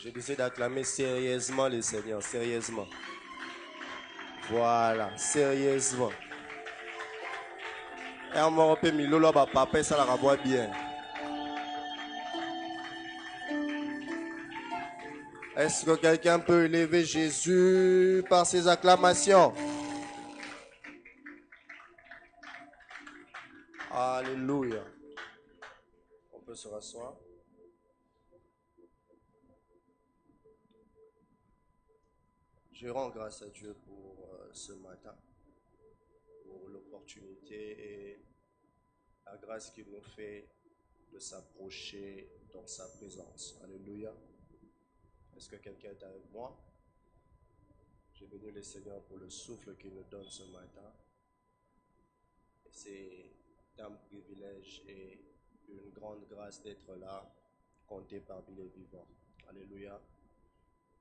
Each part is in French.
Je disais d'acclamer sérieusement le Seigneur, sérieusement. Voilà, sérieusement. Et à un moment, papa, ça la voit bien. Est-ce que quelqu'un peut élever Jésus par ses acclamations? Alléluia. On peut se rasseoir. Je rends grâce à Dieu pour ce matin, pour l'opportunité et la grâce qu'il nous fait de s'approcher dans sa présence. Alléluia. Est-ce que quelqu'un est avec moi? J'ai béni le Seigneur pour le souffle qu'il nous donne ce matin. C'est un privilège et une grande grâce d'être là, compté parmi les vivants. Alléluia.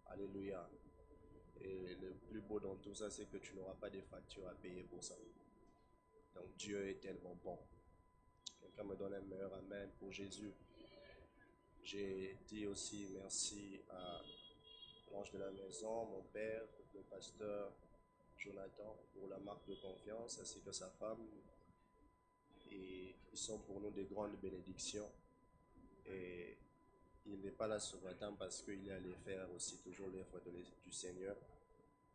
Alléluia. Et le plus beau dans tout ça, c'est que tu n'auras pas de facture à payer pour ça. Donc Dieu est tellement bon. Quelqu'un me donne un meilleur amen pour Jésus. J'ai dit aussi merci à l'ange de la maison, mon père, le pasteur Jonathan, pour la marque de confiance, ainsi que sa femme. Et ils sont pour nous des grandes bénédictions. Et il n'est pas là ce matin parce qu'il est allé faire aussi toujours l'œuvre du Seigneur.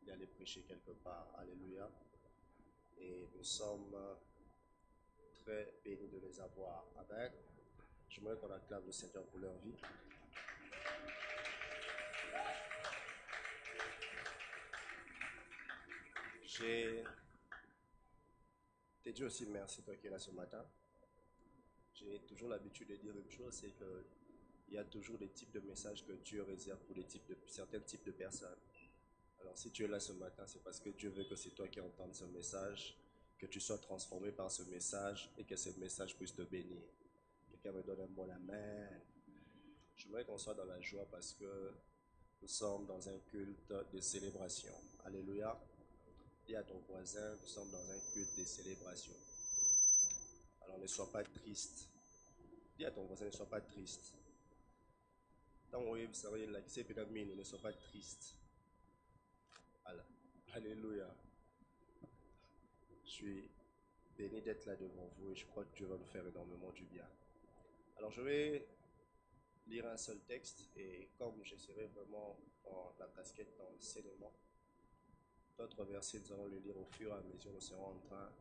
Il est allé prêcher quelque part. Alléluia. Et nous sommes très bénis de les avoir. Amen. J'aimerais qu'on acclame le Seigneur pour leur vie. T'es Dieu aussi, merci toi qui es là ce matin. J'ai toujours l'habitude de dire une chose, c'est que il y a toujours des types de messages que Dieu réserve pour certains types de personnes. Alors si tu es là ce matin, c'est parce que Dieu veut que c'est toi qui entendes ce message, que tu sois transformé par ce message et que ce message puisse te bénir. Quelqu'un me donne un bon amen. J'aimerais qu'on soit dans la joie parce que nous sommes dans un culte de célébration. Alléluia. Dis à ton voisin, nous sommes dans un culte de célébration. Alors ne sois pas triste. Dis à ton voisin, ne sois pas triste. Ne sois pas triste. Alléluia. Je suis béni d'être là devant vous et je crois que Dieu va nous faire énormément du bien. Alors je vais lire un seul texte et comme je serai vraiment dans la casquette d'enseignement, d'autres versets nous allons les lire au fur et à mesure, nous serons en train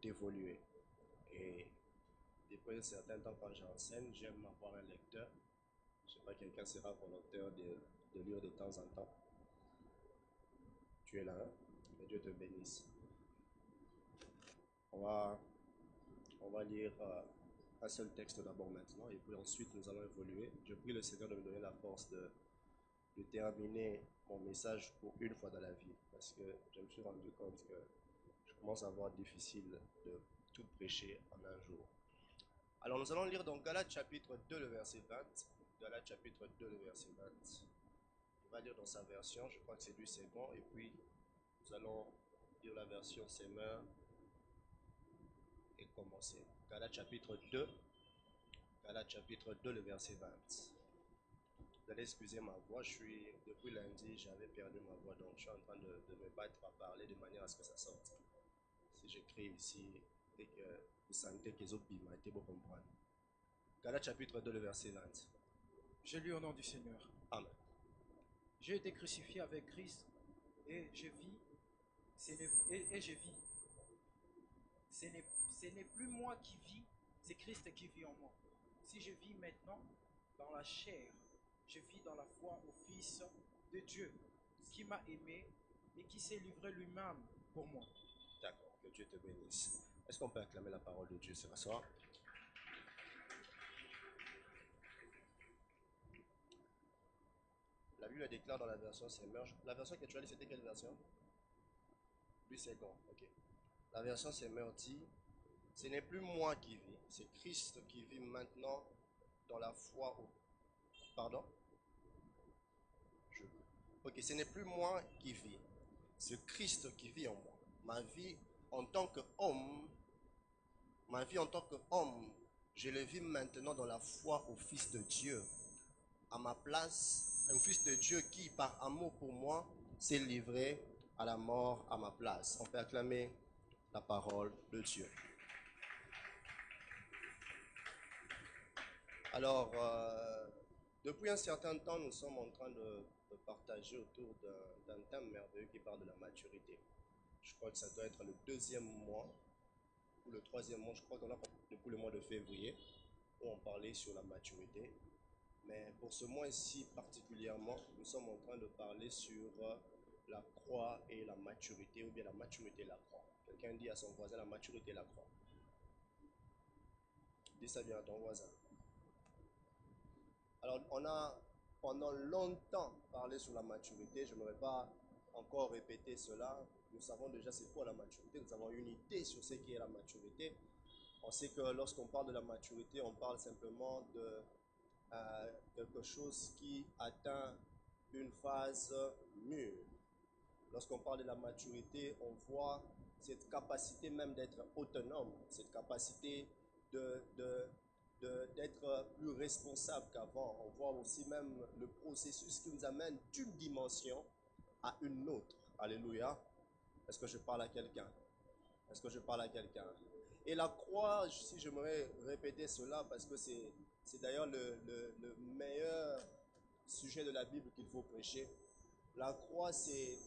d'évoluer. Et depuis un certain temps quand j'enseigne, j'aime avoir un lecteur. Je ne sais pas, quelqu'un sera volontaire de lire de temps en temps. Tu es là, hein? Que Dieu te bénisse. On va lire un seul texte d'abord maintenant et puis ensuite nous allons évoluer. Je prie le Seigneur de me donner la force de terminer mon message pour une fois dans la vie parce que je me suis rendu compte que je commence à avoir difficile de tout prêcher en un jour. Alors nous allons lire dans Galates chapitre 2 le verset 20. Galates chapitre 2 le verset 20. Il va lire dans sa version, je crois que c'est lui c'est bon, et puis nous allons lire la version Semeur et commencer. Galates chapitre 2. Galates chapitre 2 le verset 20. Vous allez excuser ma voix, depuis lundi, j'avais perdu ma voix, donc je suis en train de me battre à parler de manière à ce que ça sorte. Si j'écris ici et que vous sentez qu'ils ont bimaté, vous comprenez. Galates chapitre 2, le verset 20. Je lis au nom du Seigneur. Amen. J'ai été crucifié avec Christ et je vis. Je vis. Ce n'est plus moi qui vis, c'est Christ qui vit en moi. Si je vis maintenant dans la chair, je vis dans la foi au Fils de Dieu, qui m'a aimé et qui s'est livré lui-même pour moi. D'accord, que Dieu te bénisse. Est-ce qu'on peut acclamer la parole de Dieu ce soir? La Bible déclare dans la version Semeur. La version que tu as lue, c'était quelle version? Lui, c'est bon, ok. La version Semeur dit, ce n'est plus moi qui vis, c'est Christ qui vit maintenant dans la foi au... Pardon? Ok, ce n'est plus moi qui vis, c'est Christ qui vit en moi. Ma vie en tant qu'homme, je le vis maintenant dans la foi au Fils de Dieu. à ma place, un fils de Dieu qui, par amour pour moi, s'est livré à la mort à ma place. On peut acclamer la parole de Dieu. Alors, depuis un certain temps, nous sommes en train de partager autour d'un thème merveilleux qui parle de la maturité. Je crois que ça doit être le deuxième mois, ou le troisième mois, je crois qu'on a depuis le mois de février, où on parlait sur la maturité. Mais pour ce mois-ci particulièrement, nous sommes en train de parler sur la croix et la maturité, ou bien la maturité et la croix. Quelqu'un dit à son voisin, la maturité et la croix. Dis ça bien à ton voisin. Alors, on a pendant longtemps parlé sur la maturité. Je n'aimerais pas encore répéter cela. Nous savons déjà c'est quoi la maturité. Nous avons une idée sur ce qu'est la maturité. On sait que lorsqu'on parle de la maturité, on parle simplement de quelque chose qui atteint une phase mûre. Lorsqu'on parle de la maturité, on voit cette capacité même d'être autonome, cette capacité d'être plus responsable qu'avant. On voit aussi même le processus qui nous amène d'une dimension à une autre. Alléluia. Est-ce que je parle à quelqu'un? Est-ce que je parle à quelqu'un? Et la croix, si j'aimerais répéter cela, parce que c'est d'ailleurs le meilleur sujet de la Bible qu'il faut prêcher. La croix, c'est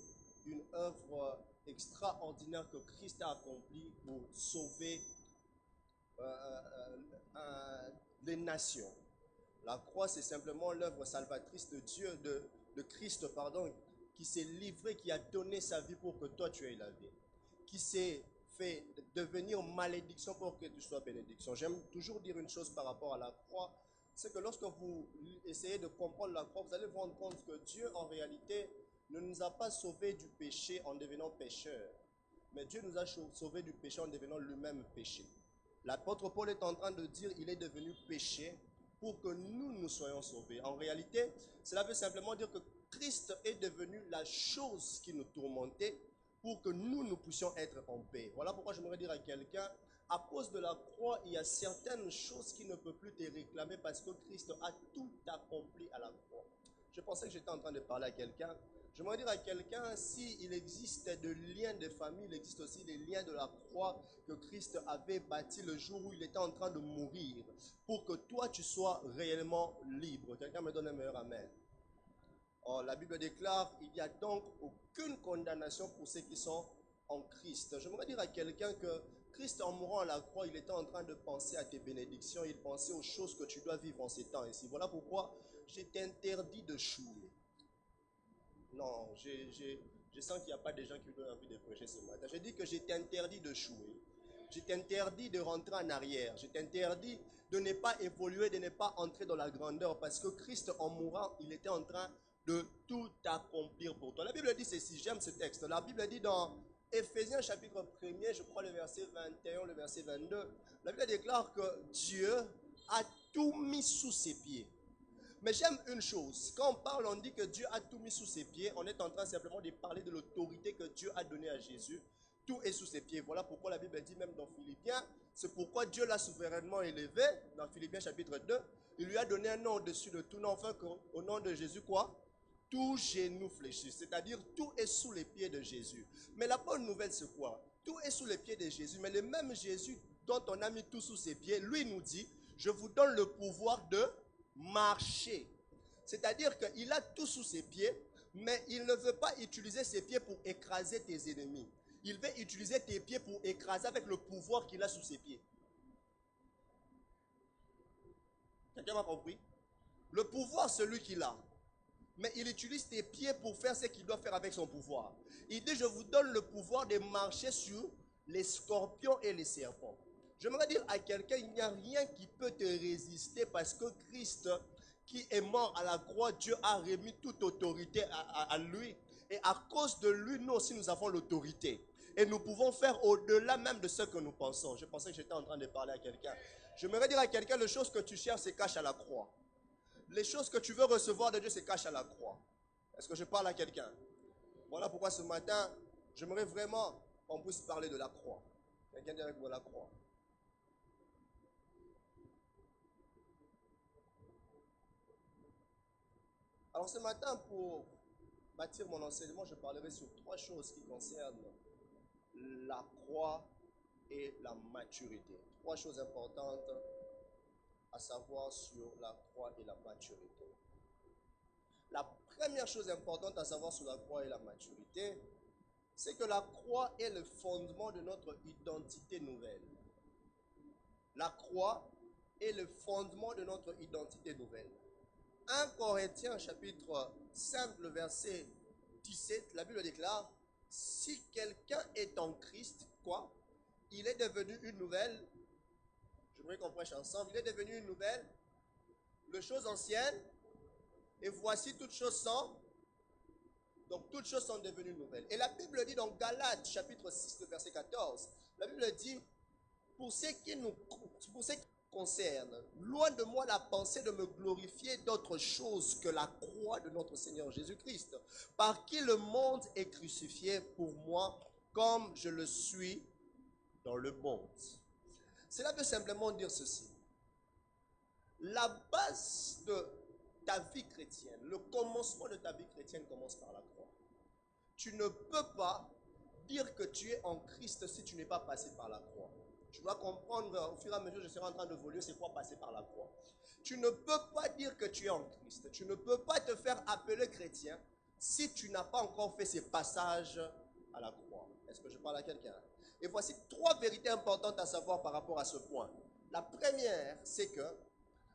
une œuvre extraordinaire que Christ a accomplie pour sauver les nations. La croix, c'est simplement l'œuvre salvatrice de Dieu, de Christ, pardon, qui s'est livré, qui a donné sa vie pour que toi tu aies la vie, qui s'est fait devenir malédiction pour que tu sois bénédiction. J'aime toujours dire une chose par rapport à la croix, c'est que lorsque vous essayez de comprendre la croix, vous allez vous rendre compte que Dieu, en réalité, ne nous a pas sauvés du péché en devenant pécheurs, mais Dieu nous a sauvés du péché en devenant lui-même péché. L'apôtre Paul est en train de dire qu'il est devenu péché pour que nous soyons sauvés. En réalité, cela veut simplement dire que Christ est devenu la chose qui nous tourmentait pour que nous puissions être en paix. Voilà pourquoi j'aimerais dire à quelqu'un, à cause de la croix, il y a certaines choses qui ne peuvent plus te réclamer parce que Christ a tout accompli à la croix. Je pensais que j'étais en train de parler à quelqu'un. J'aimerais dire à quelqu'un, s'il existe des liens de famille, il existe aussi des liens de la croix que Christ avait bâti le jour où il était en train de mourir, pour que toi tu sois réellement libre. Quelqu'un me donne un meilleur amen. Oh, la Bible déclare, il n'y a donc aucune condamnation pour ceux qui sont en Christ. J'aimerais dire à quelqu'un que Christ, en mourant à la croix, il était en train de penser à tes bénédictions, il pensait aux choses que tu dois vivre en ces temps ici. Voilà pourquoi je t'interdis de chouer. Non, je sens qu'il n'y a pas de gens qui ont envie de prêcher ce matin. Je dis que je t'interdis de chouer. Je t'interdis de rentrer en arrière. Je t'interdis de ne pas évoluer, de ne pas entrer dans la grandeur. Parce que Christ, en mourant, il était en train de tout accomplir pour toi. La Bible dit ceci, j'aime ce texte. La Bible dit dans Éphésiens chapitre 1er, je crois le verset 21, le verset 22, la Bible déclare que Dieu a tout mis sous ses pieds. Mais j'aime une chose, quand on parle, on dit que Dieu a tout mis sous ses pieds, on est en train simplement de parler de l'autorité que Dieu a donnée à Jésus. Tout est sous ses pieds. Voilà pourquoi la Bible dit même dans Philippiens, c'est pourquoi Dieu l'a souverainement élevé, dans Philippiens chapitre 2, il lui a donné un nom au-dessus de tout nom, enfin qu'au nom de Jésus, quoi? Tout genou fléchit, c'est-à-dire tout est sous les pieds de Jésus. Mais la bonne nouvelle, c'est quoi? Tout est sous les pieds de Jésus, mais le même Jésus dont on a mis tout sous ses pieds, lui nous dit, je vous donne le pouvoir de marcher. C'est-à-dire qu'il a tout sous ses pieds, mais il ne veut pas utiliser ses pieds pour écraser tes ennemis. Il veut utiliser tes pieds pour écraser avec le pouvoir qu'il a sous ses pieds. Quelqu'un m'a compris? Le pouvoir, c'est lui qu'il a. Mais il utilise tes pieds pour faire ce qu'il doit faire avec son pouvoir. Il dit, je vous donne le pouvoir de marcher sur les scorpions et les serpents. J'aimerais dire à quelqu'un, il n'y a rien qui peut te résister parce que Christ, qui est mort à la croix, Dieu a remis toute autorité à lui. Et à cause de lui, nous aussi, nous avons l'autorité. Et nous pouvons faire au-delà même de ce que nous pensons. Je pensais que j'étais en train de parler à quelqu'un. J'aimerais dire à quelqu'un, les choses que tu cherches se cachent à la croix. Les choses que tu veux recevoir de Dieu se cachent à la croix. Est-ce que je parle à quelqu'un? Voilà pourquoi ce matin, j'aimerais vraiment qu'on puisse parler de la croix. Quelqu'un dit avec moi la croix. Alors ce matin, pour bâtir mon enseignement, je parlerai sur trois choses qui concernent la croix et la maturité. Trois choses importantes à savoir sur la croix et la maturité. La première chose importante à savoir sur la croix et la maturité, c'est que la croix est le fondement de notre identité nouvelle. La croix est le fondement de notre identité nouvelle. 1 Corinthiens chapitre 5, le verset 17, la Bible déclare, si quelqu'un est en Christ, quoi? Il est devenu une nouvelle, je voudrais qu'on prêche ensemble, il est devenu une nouvelle, les choses anciennes, et voici toutes choses sont, donc toutes choses sont devenues nouvelles. Et la Bible dit dans Galates chapitre 6, le verset 14, la Bible dit, pour ce qui nous concerne, loin de moi la pensée de me glorifier d'autre chose que la croix de notre Seigneur Jésus-Christ, par qui le monde est crucifié pour moi, comme je le suis dans le monde. Cela veut simplement dire ceci. La base de ta vie chrétienne, le commencement de ta vie chrétienne commence par la croix. Tu ne peux pas dire que tu es en Christ si tu n'es pas passé par la croix. Tu dois comprendre, au fur et à mesure, je serai en train de voler, c'est quoi passer par la croix. Tu ne peux pas dire que tu es en Christ. Tu ne peux pas te faire appeler chrétien si tu n'as pas encore fait ces passages à la croix. Est-ce que je parle à quelqu'un? Et voici trois vérités importantes à savoir par rapport à ce point. La première, c'est que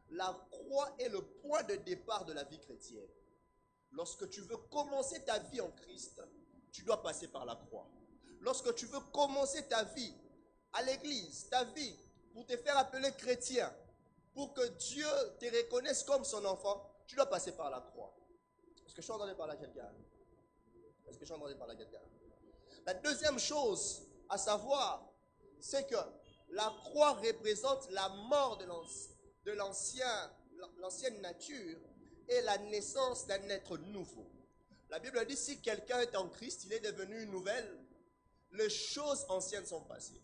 la croix est le point de départ de la vie chrétienne. Lorsque tu veux commencer ta vie en Christ, tu dois passer par la croix. Lorsque tu veux commencer ta vie à l'église, ta vie, pour te faire appeler chrétien, pour que Dieu te reconnaisse comme son enfant, tu dois passer par la croix. Est-ce que je suis en train de parler à quelqu'un? Est-ce que je suis en train de parler à quelqu'un? La deuxième chose à savoir, c'est que la croix représente la mort de l'ancienne nature et la naissance d'un être nouveau. La Bible dit, si quelqu'un est en Christ, il est devenu une nouvelle, les choses anciennes sont passées.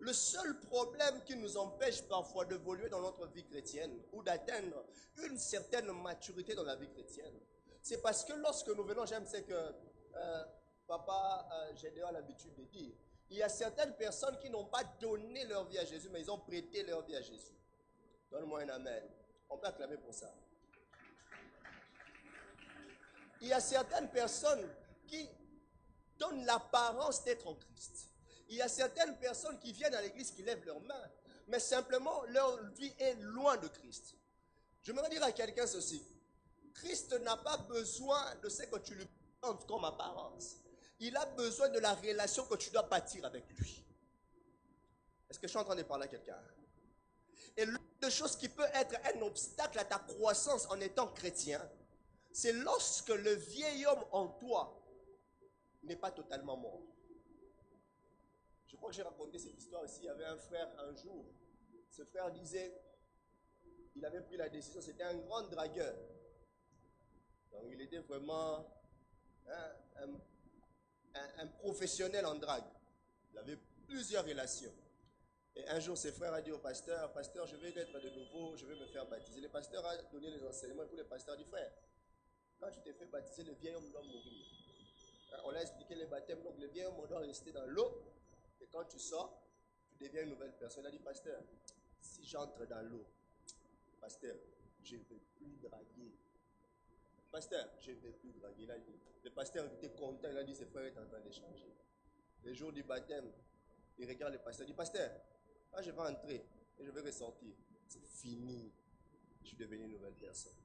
Le seul problème qui nous empêche parfois d'évoluer dans notre vie chrétienne ou d'atteindre une certaine maturité dans la vie chrétienne, c'est parce que lorsque nous venons, j'aime ce que Papa Gédéon a l'habitude de dire, il y a certaines personnes qui n'ont pas donné leur vie à Jésus, mais ils ont prêté leur vie à Jésus. Donne-moi un amen. On peut acclamer pour ça. Il y a certaines personnes qui donnent l'apparence d'être en Christ. Il y a certaines personnes qui viennent à l'église, qui lèvent leurs mains, mais simplement leur vie est loin de Christ. Je voudrais dire à quelqu'un ceci. Christ n'a pas besoin de ce que tu lui présentes comme apparence. Il a besoin de la relation que tu dois bâtir avec lui. Est-ce que je suis en train de parler à quelqu'un? Et l'une des choses qui peut être un obstacle à ta croissance en étant chrétien, c'est lorsque le vieil homme en toi n'est pas totalement mort. Je crois que j'ai raconté cette histoire ici. Il y avait un frère un jour. Ce frère disait, il avait pris la décision, c'était un grand dragueur. Donc il était vraiment un professionnel en drague. Il avait plusieurs relations. Et un jour, ses frères a dit au pasteur, pasteur, je vais naître de nouveau, je vais me faire baptiser. Le pasteur a donné les enseignements et pour le pasteur dit, frère, quand tu t'es fait baptiser, le vieil homme doit mourir. On a expliqué les baptêmes, donc le vieil homme doit rester dans l'eau. Et quand tu sors, tu deviens une nouvelle personne. Il a dit, pasteur, si j'entre dans l'eau, pasteur, je ne vais plus draguer. Pasteur, je ne vais plus draguer. Il a dit, le pasteur était content, il a dit, ses frères étaient en train d'échanger. Le jour du baptême, il regarde le pasteur, il dit, pasteur, quand je vais entrer et je vais ressortir, c'est fini. Je suis devenu une nouvelle personne.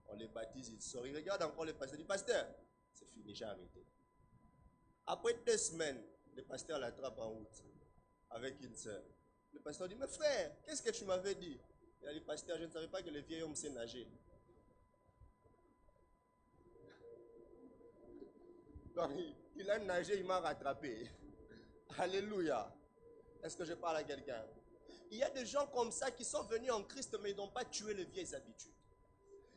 On les baptise, il sort. Il regarde encore le pasteur, il dit, pasteur, c'est fini, j'ai arrêté. Après 2 semaines, le pasteur l'attrape en route avec une soeur. Le pasteur dit, mais frère, qu'est-ce que tu m'avais dit? Il a dit, pasteur, je ne savais pas que le vieil homme sait nager. Donc, il a nagé, il m'a rattrapé. Alléluia. Est-ce que je parle à quelqu'un? Il y a des gens comme ça qui sont venus en Christ, mais ils n'ont pas tué les vieilles habitudes.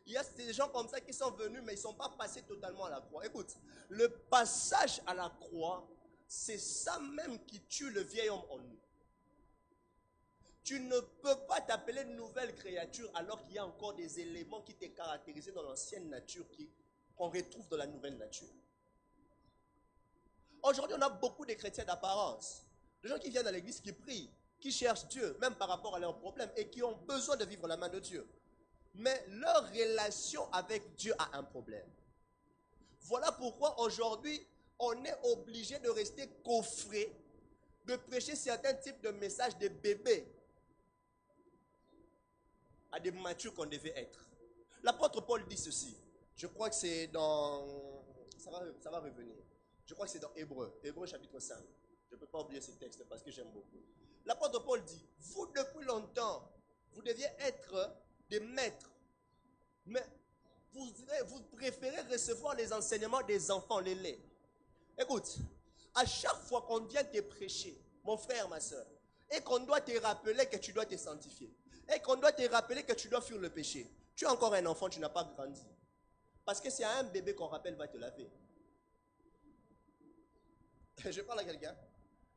Il y a des gens comme ça qui sont venus, mais ils ne sont pas passés totalement à la croix. Écoute, le passage à la croix, c'est ça même qui tue le vieil homme en nous. Tu ne peux pas t'appeler une nouvelle créature alors qu'il y a encore des éléments qui t'ont caractérisé dans l'ancienne nature qu'on retrouve dans la nouvelle nature. Aujourd'hui, on a beaucoup de chrétiens d'apparence. Des gens qui viennent à l'église, qui prient, qui cherchent Dieu, même par rapport à leurs problèmes, et qui ont besoin de vivre la main de Dieu. Mais leur relation avec Dieu a un problème. Voilà pourquoi aujourd'hui, on est obligé de rester coffré, de prêcher certains types de messages de bébés à des matures qu'on devait être. L'apôtre Paul dit ceci. Je crois que c'est dans... Ça va revenir. Je crois que c'est dans Hébreux. Hébreux chapitre 5. Je ne peux pas oublier ce texte parce que j'aime beaucoup. L'apôtre Paul dit, vous depuis longtemps, vous deviez être des maîtres. Mais vous préférez recevoir les enseignements des enfants, les laits. Écoute, à chaque fois qu'on vient te prêcher, mon frère, ma soeur, et qu'on doit te rappeler que tu dois te sanctifier, et qu'on doit te rappeler que tu dois fuir le péché, tu es encore un enfant, tu n'as pas grandi. Parce que c'est à un bébé qu'on rappelle va te laver. Je parle à quelqu'un.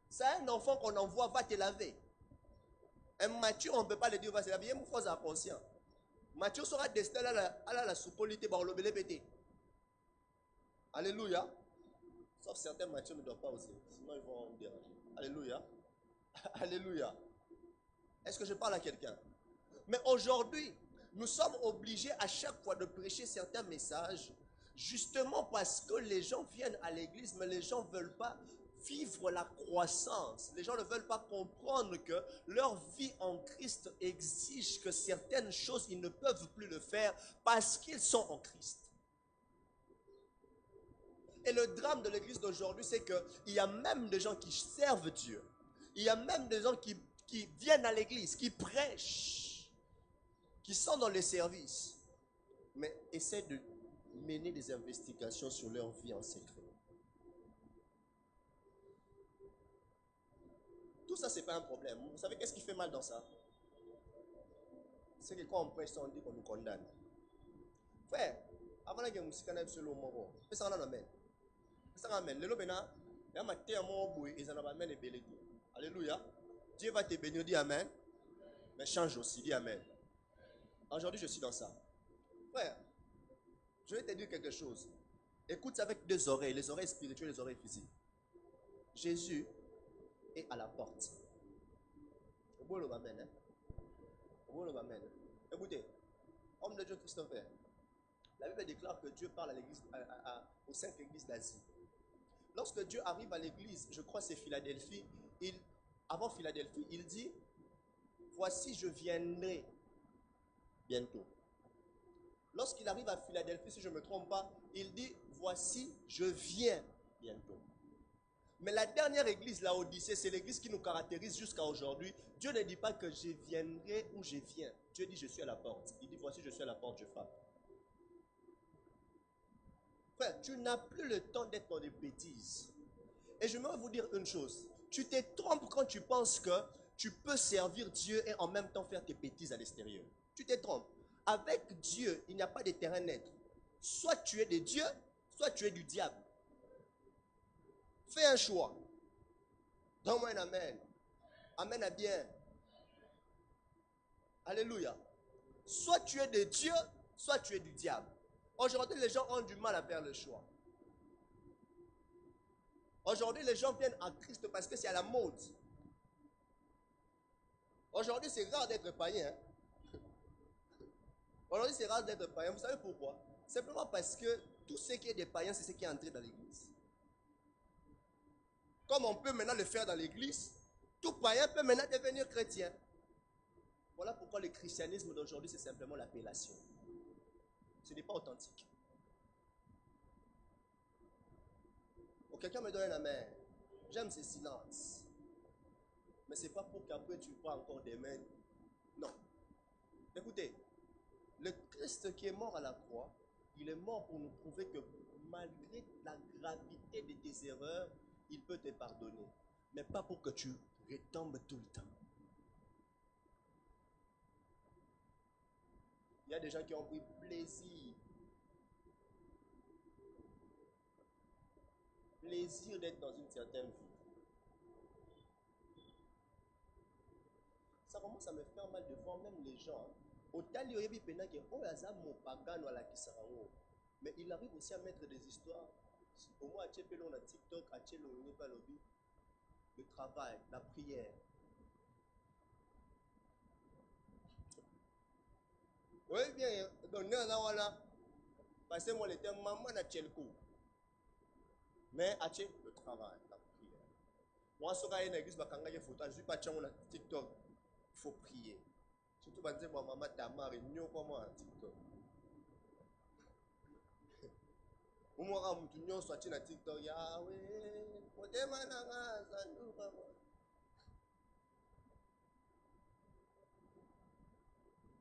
C'est un enfant qu'on envoie va te laver. Un mature, on ne peut pas le dire va se laver. Il y a une fois inconscient. Mature sera destiné à la soupolité, par le pété. Alléluia. Sauf certains matures ne doivent pas oser. Sinon ils vont déranger. Alléluia. Alléluia. Est-ce que je parle à quelqu'un? Mais aujourd'hui, nous sommes obligés à chaque fois de prêcher certains messages, justement parce que les gens viennent à l'église, mais les gens ne veulent pas vivre la croissance. Les gens ne veulent pas comprendre que leur vie en Christ exige que certaines choses, ils ne peuvent plus le faire parce qu'ils sont en Christ. Et le drame de l'église d'aujourd'hui, c'est qu'il y a même des gens qui servent Dieu. Il y a même des gens qui viennent à l'église, qui prêchent, qui sont dans les services, mais essaient de mener des investigations sur leur vie en secret. Tout ça, ce n'est pas un problème. Vous savez qu'est-ce qui fait mal dans ça? C'est que quand on prêche ça, on dit qu'on nous condamne. Frère, avant que nous nous sur le mot, ça en amène. Ça en amène. Le lobena, il y a un matin à mon bout et ça en amène et belé. Alléluia. Dieu va te bénir, dis Amen. Mais change aussi, dis Amen. Aujourd'hui, je suis dans ça. Frère, je vais te dire quelque chose. Écoute ça avec deux oreilles, les oreilles spirituelles et les oreilles physiques. Jésus est à la porte. Amen. Amen. Écoutez, homme de Dieu Christopher, la Bible déclare que Dieu parle à l'église, aux 5 églises d'Asie. Lorsque Dieu arrive à l'église, je crois que c'est Philadelphie, avant Philadelphie, il dit, voici je viendrai bientôt. Lorsqu'il arrive à Philadelphie, si je ne me trompe pas, il dit, voici je viens bientôt. Mais la dernière église, la Odyssée, c'est l'église qui nous caractérise jusqu'à aujourd'hui. Dieu ne dit pas que je viendrai ou je viens. Dieu dit je suis à la porte. Il dit voici je suis à la porte, je frappe. Frère, tu n'as plus le temps d'être dans des bêtises. Et je vais vous dire une chose. Tu te trompes quand tu penses que tu peux servir Dieu et en même temps faire tes bêtises à l'extérieur. Tu te trompes. Avec Dieu, il n'y a pas de terrain neutre. Soit tu es de Dieu, soit tu es du diable. Fais un choix. Donne-moi un amen. Amen à bien. Alléluia. Soit tu es de Dieu, soit tu es du diable. Aujourd'hui, les gens ont du mal à faire le choix. Aujourd'hui, les gens viennent à Christ parce que c'est à la mode. Aujourd'hui, c'est rare d'être païen. Aujourd'hui, c'est rare d'être païen. Vous savez pourquoi? Simplement parce que tout ce qui est des païens, c'est ce qui est entré dans l'église. Comme on peut maintenant le faire dans l'église, tout païen peut maintenant devenir chrétien. Voilà pourquoi le christianisme d'aujourd'hui, c'est simplement l'appellation. Ce n'est pas authentique. Oh, quelqu'un me donne un amen. J'aime ces silences. Mais ce n'est pas pour qu'après tu prends encore des mains. Non. Écoutez, le Christ qui est mort à la croix, il est mort pour nous prouver que malgré la gravité de tes erreurs, il peut te pardonner. Mais pas pour que tu retombes tout le temps. Il y a des gens qui ont pris plaisir d'être dans une certaine vie. ça commence à me faire mal de voir même les gens. Autant il y a des gens qui ont mon pagano à la Kisarao. Mais il arrive aussi à mettre des histoires. Au moins, à Tchépelon, à TikTok, à Tchélon, le travail, la prière. Oui, bien, donc nous, voilà. Parce que moi, j'étais maman à Tchelko. Mais à Tchèque, le travail, la prière. Moi, je suis une église, je ne suis pas sur TikTok. Il faut prier. Surtout quand je dis, maman, ta mère est mieux que moi à TikTok. Au moins, quand tu es sur TikTok, Yahweh,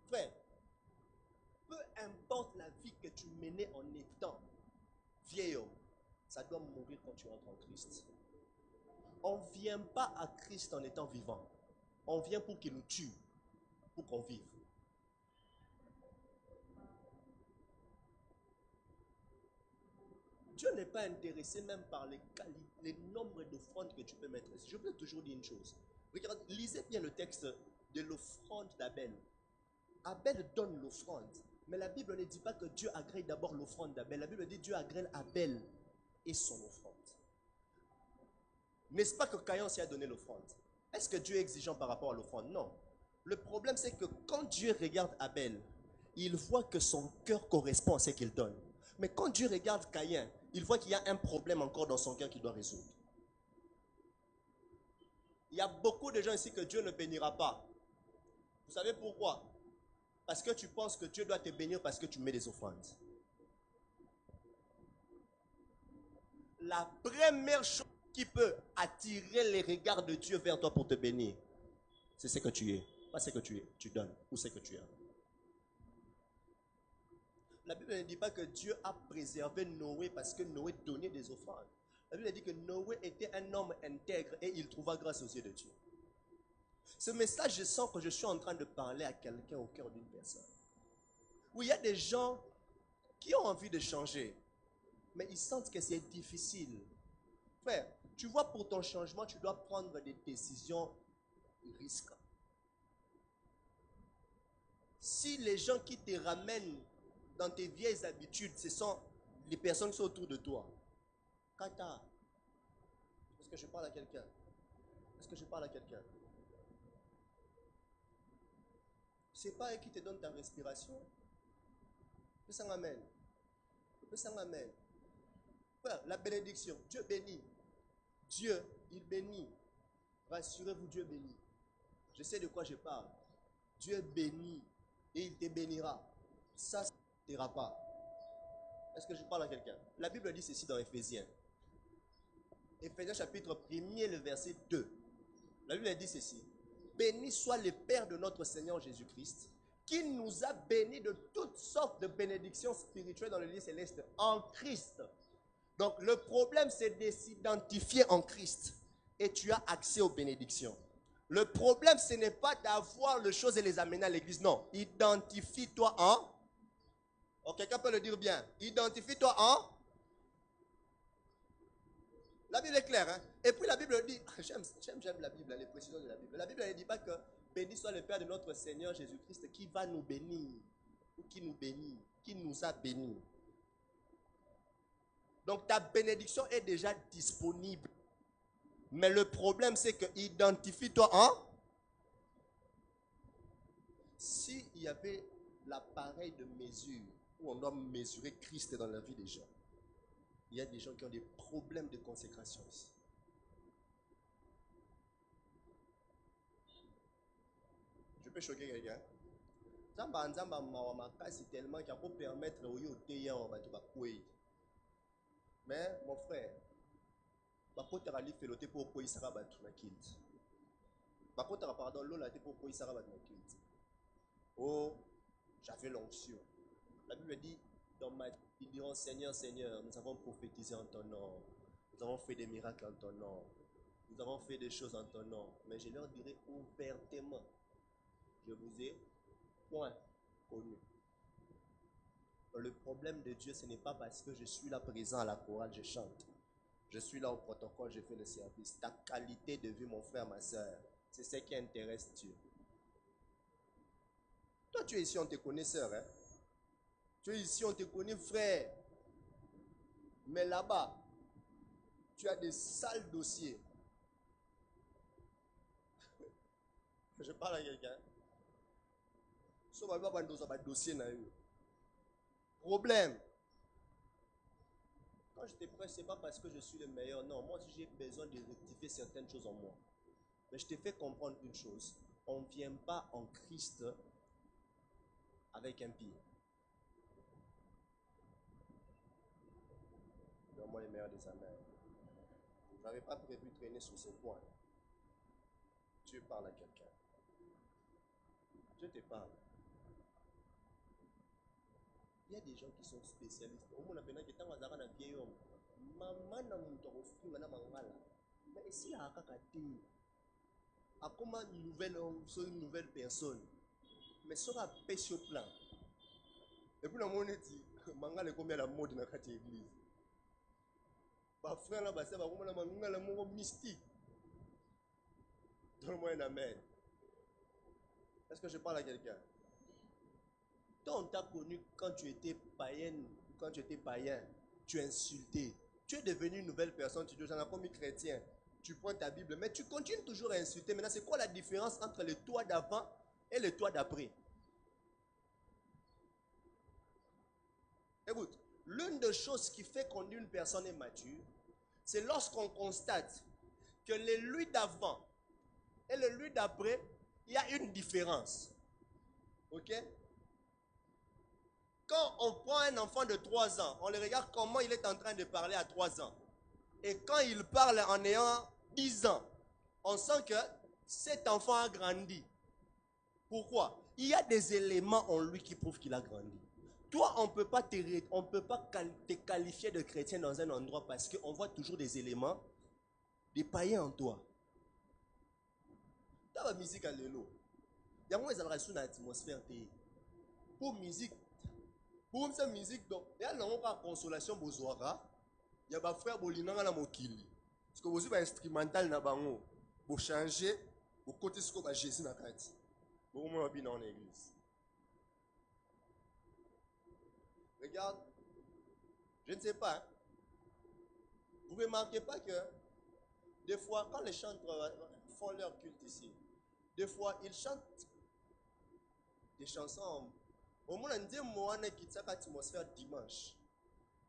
frère, peu importe la vie que tu menais en étant vieil homme, ça doit mourir quand tu entres en Christ. On ne vient pas à Christ en étant vivant. On vient pour qu'il nous tue, pour qu'on vive. Dieu n'est pas intéressé même par les nombres d'offrandes que tu peux mettre. Je peux toujours dire une chose. Regarde, lisez bien le texte de l'offrande d'Abel. Abel donne l'offrande. Mais la Bible ne dit pas que Dieu agrée d'abord l'offrande d'Abel. La Bible dit que Dieu agrée Abel et son offrande. N'est-ce pas que Caïn s'y a donné l'offrande? Est-ce que Dieu est exigeant par rapport à l'offrande? Non. Le problème, c'est que quand Dieu regarde Abel, il voit que son cœur correspond à ce qu'il donne. Mais quand Dieu regarde Caïn, il voit qu'il y a un problème encore dans son cœur qu'il doit résoudre. Il y a beaucoup de gens ici que Dieu ne bénira pas. Vous savez pourquoi? Parce que tu penses que Dieu doit te bénir parce que tu mets des offrandes. La première chose qui peut attirer les regards de Dieu vers toi pour te bénir, c'est ce que tu es, pas ce que tu donnes ou ce que tu as. La Bible ne dit pas que Dieu a préservé Noé parce que Noé donnait des offrandes. La Bible dit que Noé était un homme intègre et il trouva grâce aux yeux de Dieu. Ce message, je sens que je suis en train de parler à quelqu'un au cœur d'une personne. Où il y a des gens qui ont envie de changer, mais ils sentent que c'est difficile. Frère, tu vois, pour ton changement, tu dois prendre des décisions risquées. Si les gens qui te ramènent dans tes vieilles habitudes, ce sont les personnes qui sont autour de toi. Kata, est-ce que je parle à quelqu'un? Est-ce que je parle à quelqu'un? C'est pas eux qui te donnent ta respiration. Que ça m'amène. Que ça m'amène. La bénédiction, Dieu bénit. Dieu, il bénit. Rassurez-vous, Dieu bénit. Je sais de quoi je parle. Dieu bénit et il te bénira. Ça ne t'ira pas. Est-ce que je parle à quelqu'un? La Bible dit ceci dans Éphésiens. Éphésiens chapitre 1er, le verset 2. La Bible dit ceci. Béni soit le Père de notre Seigneur Jésus-Christ, qui nous a bénis de toutes sortes de bénédictions spirituelles dans le lieu céleste en Christ. Donc le problème, c'est de s'identifier en Christ et tu as accès aux bénédictions. Le problème, ce n'est pas d'avoir les choses et les amener à l'église. Non, identifie-toi en... Oh, quelqu'un peut le dire bien. Identifie-toi en... La Bible est claire, hein? Et puis la Bible dit, j'aime la Bible, les précisions de la Bible. La Bible ne dit pas que béni soit le Père de notre Seigneur Jésus-Christ qui va nous bénir, ou qui nous bénit, qui nous a bénis. Donc ta bénédiction est déjà disponible. Mais le problème, c'est que identifie-toi en... S'il y avait l'appareil de mesure où on doit mesurer Christ dans la vie des gens, il y a des gens qui ont des problèmes de consécration ici. Je peux choquer quelqu'un. C'est tellement qu'il faut permettre au mais mon frère, oh, j'avais l'onction. La Bible dit, ils diront, Seigneur, Seigneur, nous avons prophétisé en ton nom. Nous avons fait des miracles en ton nom. Nous avons fait des choses en ton nom. Mais je leur dirai ouvertement, je vous ai point connu. Le problème de Dieu, ce n'est pas parce que je suis là présent à la chorale, je chante. Je suis là au protocole, je fais le service. Ta qualité de vie, mon frère, ma soeur, c'est ce qui intéresse Dieu. Toi, tu es ici, on te connaît, sœur. Hein? Tu es ici, on te connaît, frère. Mais là-bas, tu as des sales dossiers. Je parle à quelqu'un. Ça va pas un dossier. Problème. Quand je te prêche, ce n'est pas parce que je suis le meilleur. Non, moi aussi j'ai besoin de rectifier certaines choses en moi. Mais je te fais comprendre une chose. On ne vient pas en Christ avec un pied. Donne-moi les meilleurs des amers. Je n'avais pas prévu de traîner sur ce point. Dieu parle à quelqu'un. Dieu te parle. Il y a des gens qui sont spécialistes. Au moins, on a que tant qu'on a un vieil homme. Maman n'a pas de mangala. Mais ici, il y a un kakaté. À comment une nouvelle personne. Mais ça va payer sur plan. Et puis, on a dit, mangala est combien la mode dans l'église. Bah, frère, là, c'est un mystique. Donne-moi un amen. Est-ce que je parle à quelqu'un? Toi, on t'a connu quand tu étais païenne, tu insultais. Tu es devenu une nouvelle personne, tu dis, j'en ai commis chrétien. Tu prends ta Bible, mais tu continues toujours à insulter. Maintenant, c'est quoi la différence entre le toi d'avant et le toi d'après? Écoute, l'une des choses qui fait qu'on dit une personne est mature, c'est lorsqu'on constate que le lui d'avant et le lui d'après, il y a une différence. Ok? Quand on prend un enfant de 3 ans, on le regarde comment il est en train de parler à 3 ans. Et quand il parle en ayant 10 ans, on sent que cet enfant a grandi. Pourquoi? Il y a des éléments en lui qui prouvent qu'il a grandi. Toi, on ne peut pas te qualifier de chrétien dans un endroit parce qu'on voit toujours des éléments, des païens en toi. Dans la musique à l'élo, il y a moins une atmosphère. Pour musique, pour cette musique, donc, il y a une consolation bozouara. Il y a des frères bolinanga na mokili. Parce que vous avez instrumental na bango. Vous changer, vous côté ce que Jésus na kati. Vous m'avez bien dans l'église. Regarde, je ne sais pas. Hein. Vous ne remarquez pas que des fois, quand les chanteurs font leur culte ici, des fois, ils chantent des chansons. Au moins, on dit moi, on quitte cette atmosphère dimanche.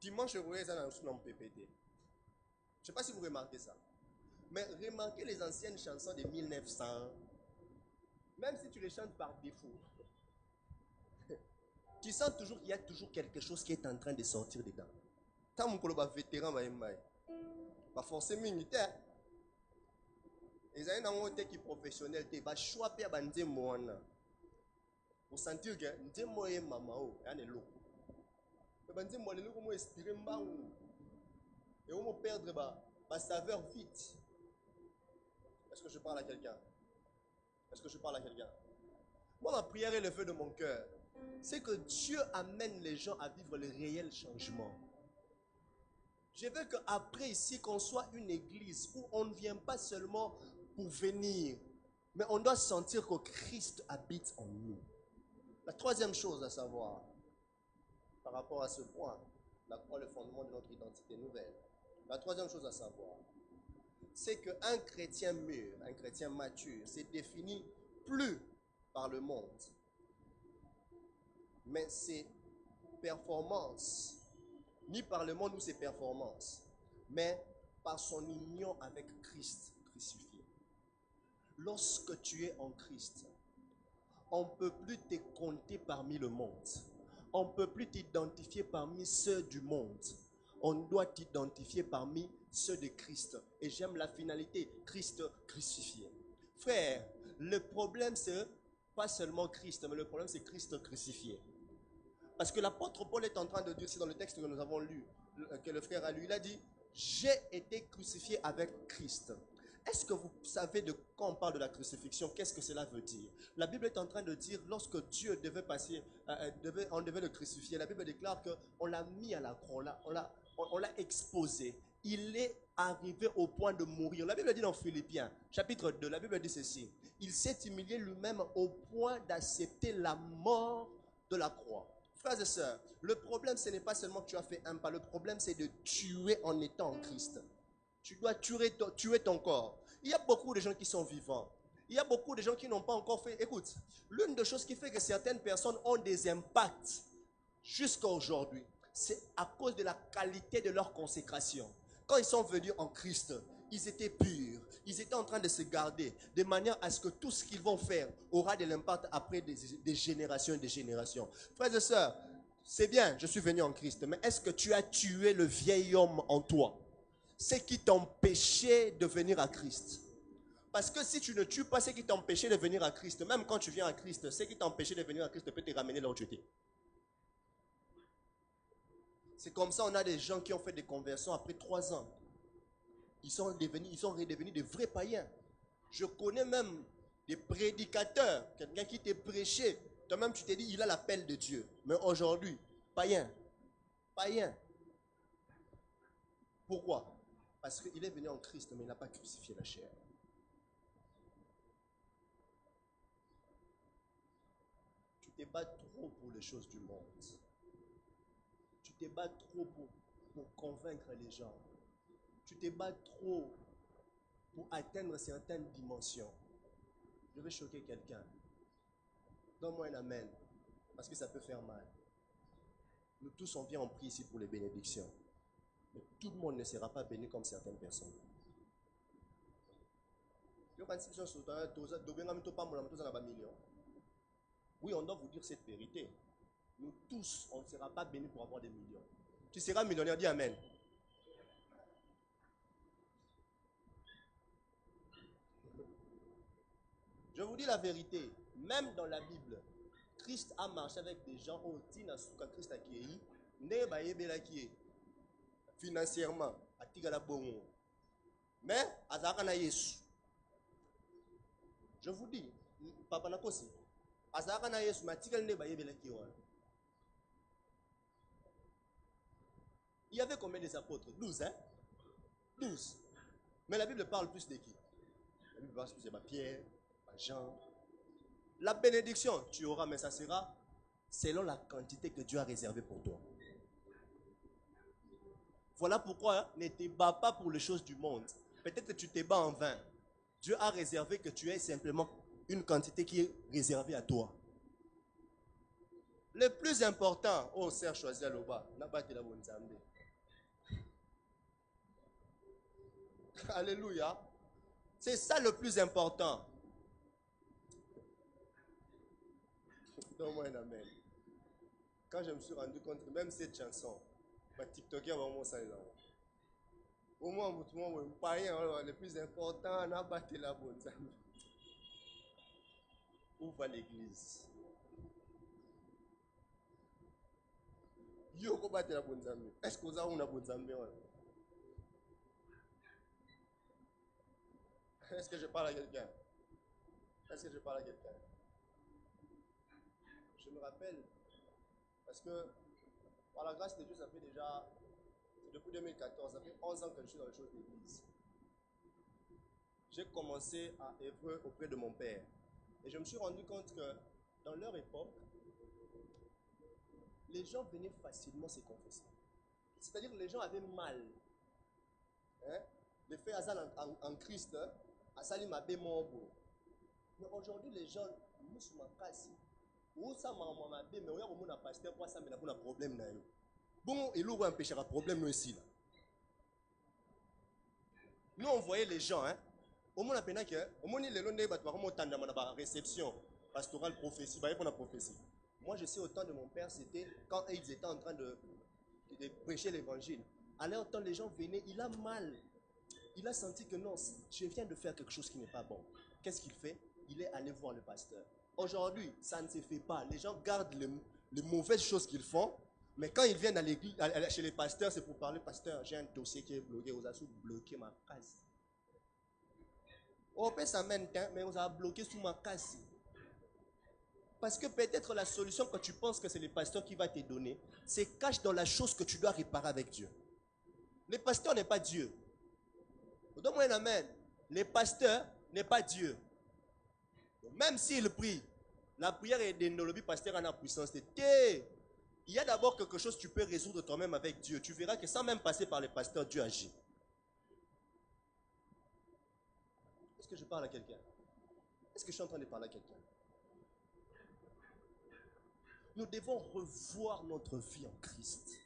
Dimanche, je voyais ça dans le PPT. Je ne sais pas si vous remarquez ça. Mais remarquez les anciennes chansons de 1900. Même si tu les chantes par défaut, tu sens toujours qu'il y a toujours quelque chose qui est en train de sortir dedans. Tant que mon vétéran va forcer militaire. Les gens qui sont professionnels, ils vont choisir à dire moi. Pour sentir que je suis maman, je suis loco. Je dis moi, je suis inspiré. Et on va perdre ma saveur vite. Est-ce que je parle à quelqu'un? Est-ce que je parle à quelqu'un? Moi, ma prière et le feu de mon cœur, c'est que Dieu amène les gens à vivre le réel changement. Je veux qu'après ici, qu'on soit une église où on ne vient pas seulement pour venir, mais on doit sentir que Christ habite en nous. La troisième chose à savoir, par rapport à ce point, la croix, le fondement de notre identité nouvelle. La troisième chose à savoir, c'est qu'un chrétien mûr, un chrétien mature, c'est défini plus par le monde, mais ses performances, ni par le monde ou ses performances, mais par son union avec Christ crucifié. Lorsque tu es en Christ, on ne peut plus te compter parmi le monde. On ne peut plus t'identifier parmi ceux du monde. On doit t'identifier parmi ceux de Christ. Et j'aime la finalité, Christ crucifié. Frère, le problème c'est pas seulement Christ, mais le problème c'est Christ crucifié. Parce que l'apôtre Paul est en train de dire, c'est dans le texte que nous avons lu, que le frère a lu, il a dit, j'ai été crucifié avec Christ. Est-ce que vous savez de quand on parle de la crucifixion, qu'est-ce que cela veut dire? La Bible est en train de dire, lorsque Dieu devait passer, on devait le crucifier, la Bible déclare qu'on l'a mis à la croix, on l'a exposé. Il est arrivé au point de mourir. La Bible dit dans Philippiens, chapitre 2, la Bible dit ceci. Il s'est humilié lui-même au point d'accepter la mort de la croix. Frères et sœurs, le problème, ce n'est pas seulement que tu as fait un pas, le problème, c'est de tuer en étant en Christ. Tu dois tuer ton corps. Il y a beaucoup de gens qui sont vivants. Il y a beaucoup de gens qui n'ont pas encore fait. Écoute, l'une des choses qui fait que certaines personnes ont des impacts jusqu'à aujourd'hui, c'est à cause de la qualité de leur consécration. Quand ils sont venus en Christ, ils étaient purs. Ils étaient en train de se garder de manière à ce que tout ce qu'ils vont faire aura de l'impact après des générations et des générations. Frères et sœurs, c'est bien, je suis venu en Christ, mais est-ce que tu as tué le vieil homme en toi? C'est qui t'empêchait de venir à Christ. Parce que si tu ne tues pas ce qui t'empêchait de venir à Christ, même quand tu viens à Christ, ce qui t'empêchait de venir à Christ peut te ramener là où tu étais. C'est comme ça, on a des gens qui ont fait des conversions après 3 ans. Ils sont redevenus des vrais païens. Je connais même des prédicateurs, quelqu'un qui t'a prêché. Toi-même, tu t'es dit, il a l'appel de Dieu. Mais aujourd'hui, païen. Païen. Pourquoi? Parce qu'il est venu en Christ, mais il n'a pas crucifié la chair. Tu te bats trop pour les choses du monde. Tu te bats trop pour convaincre les gens. Tu te bats trop pour atteindre certaines dimensions. Je vais choquer quelqu'un. Donne-moi un amen, parce que ça peut faire mal. Nous tous, on vient en prier ici pour les bénédictions. Mais tout le monde ne sera pas béni comme certaines personnes. Oui, on doit vous dire cette vérité. Nous tous, on ne sera pas bénis pour avoir des millions. Tu seras millionnaire, dis amen. Je vous dis la vérité, même dans la Bible, Christ a marché avec des gens au Tinasuka Christ a qui financièrement, à Tigala Bongo. Mais, Azakana Yesu. Je vous dis, Papa Nakosi, Azakana Yesu, Matikal Neba Yebelaki. Il y avait combien d'apôtres? 12, hein? 12. Mais la Bible parle plus de qui? La Bible parle plus de Pierre, Jean. La bénédiction, tu auras, mais ça sera selon la quantité que Dieu a réservée pour toi. Voilà pourquoi ne te bats pas pour les choses du monde. Peut-être que tu te bats en vain. Dieu a réservé que tu aies simplement une quantité qui est réservée à toi. Le plus important, oh, Serge choisi à l'oba, n'a pas été la bonne zambé. Alléluia. C'est ça le plus important. Donne-moi un amen. Quand je me suis rendu compte que même cette chanson, ma TikToker va m'en saluer. Au moins, tout le monde est païen, le plus important, n'a pas été la bonne zambé. Où va l'église? Yo, ko battre la bonne zambé. Est-ce que vous avez une bonne zambé? Est-ce que je parle à quelqu'un? Est-ce que je parle à quelqu'un? Je me rappelle, parce que par la grâce de Dieu, ça fait déjà, depuis 2014, ça fait 11 ans que je suis dans les choses d'église. J'ai commencé à œuvrer auprès de mon père. Et je me suis rendu compte que dans leur époque, les gens venaient facilement se confesser. C'est-à-dire que les gens avaient mal. Hein? Les faits en Christ, à Salim Abbé Mombo. Mais aujourd'hui, les gens, nous sommes en casse. Où ça m'a mais on a un pasteur pour ça, mais on a un problème. Bon, il ouvre un péché, un problème aussi. Nous, on voyait les gens, hein. Au moins, on a que, au moins, les longs la réception pastorale, prophétie, pour la prophétie. Moi, je sais au temps de mon père, c'était quand ils étaient en train de prêcher l'évangile. À leur temps, les gens venaient, il a mal. Il a senti que non, je viens de faire quelque chose qui n'est pas bon. Qu'est-ce qu'il fait? Il est allé voir le pasteur. Aujourd'hui, ça ne se fait pas. Les gens gardent les mauvaises choses qu'ils font, mais quand ils viennent à l'église, chez les pasteurs, c'est pour parler, pasteur, j'ai un dossier qui est bloqué, vous avez bloqué ma case. On peut s'en mettre, mais on a bloqué sous ma casse. Parce que peut-être la solution que tu penses que c'est le pasteur qui va te donner, c'est cache dans la chose que tu dois réparer avec Dieu. Le pasteur n'est pas Dieu. Donne-moi un amen. Le pasteur n'est pas Dieu. Même s'il prie, la prière est de pasteur en puissance. Il y a d'abord quelque chose que tu peux résoudre toi-même avec Dieu. Tu verras que sans même passer par le pasteur, Dieu agit. Est-ce que je parle à quelqu'un? Est-ce que je suis en train de parler à quelqu'un? Nous devons revoir notre vie en Christ.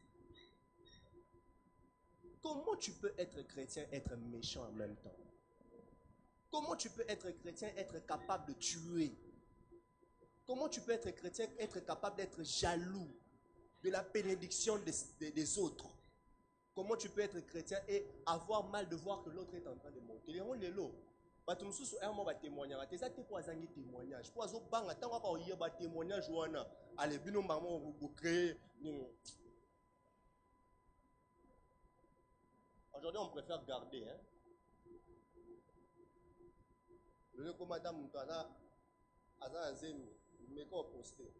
Comment tu peux être chrétien, être méchant en même temps? Comment tu peux être chrétien, être capable de tuer? Comment tu peux être chrétien, être capable d'être jaloux de la bénédiction des autres? Comment tu peux être chrétien et avoir mal de voir que l'autre est en train de monter? Les lots. Bato mususu emo ba témoignage teza te ko azangi témoignage po azo banga tango ka oye ba témoignage wana ale bino mbamo bu créer. Aujourd'hui on préfère garder hein. Le ko madame mutana aza nzemi mais ko poster.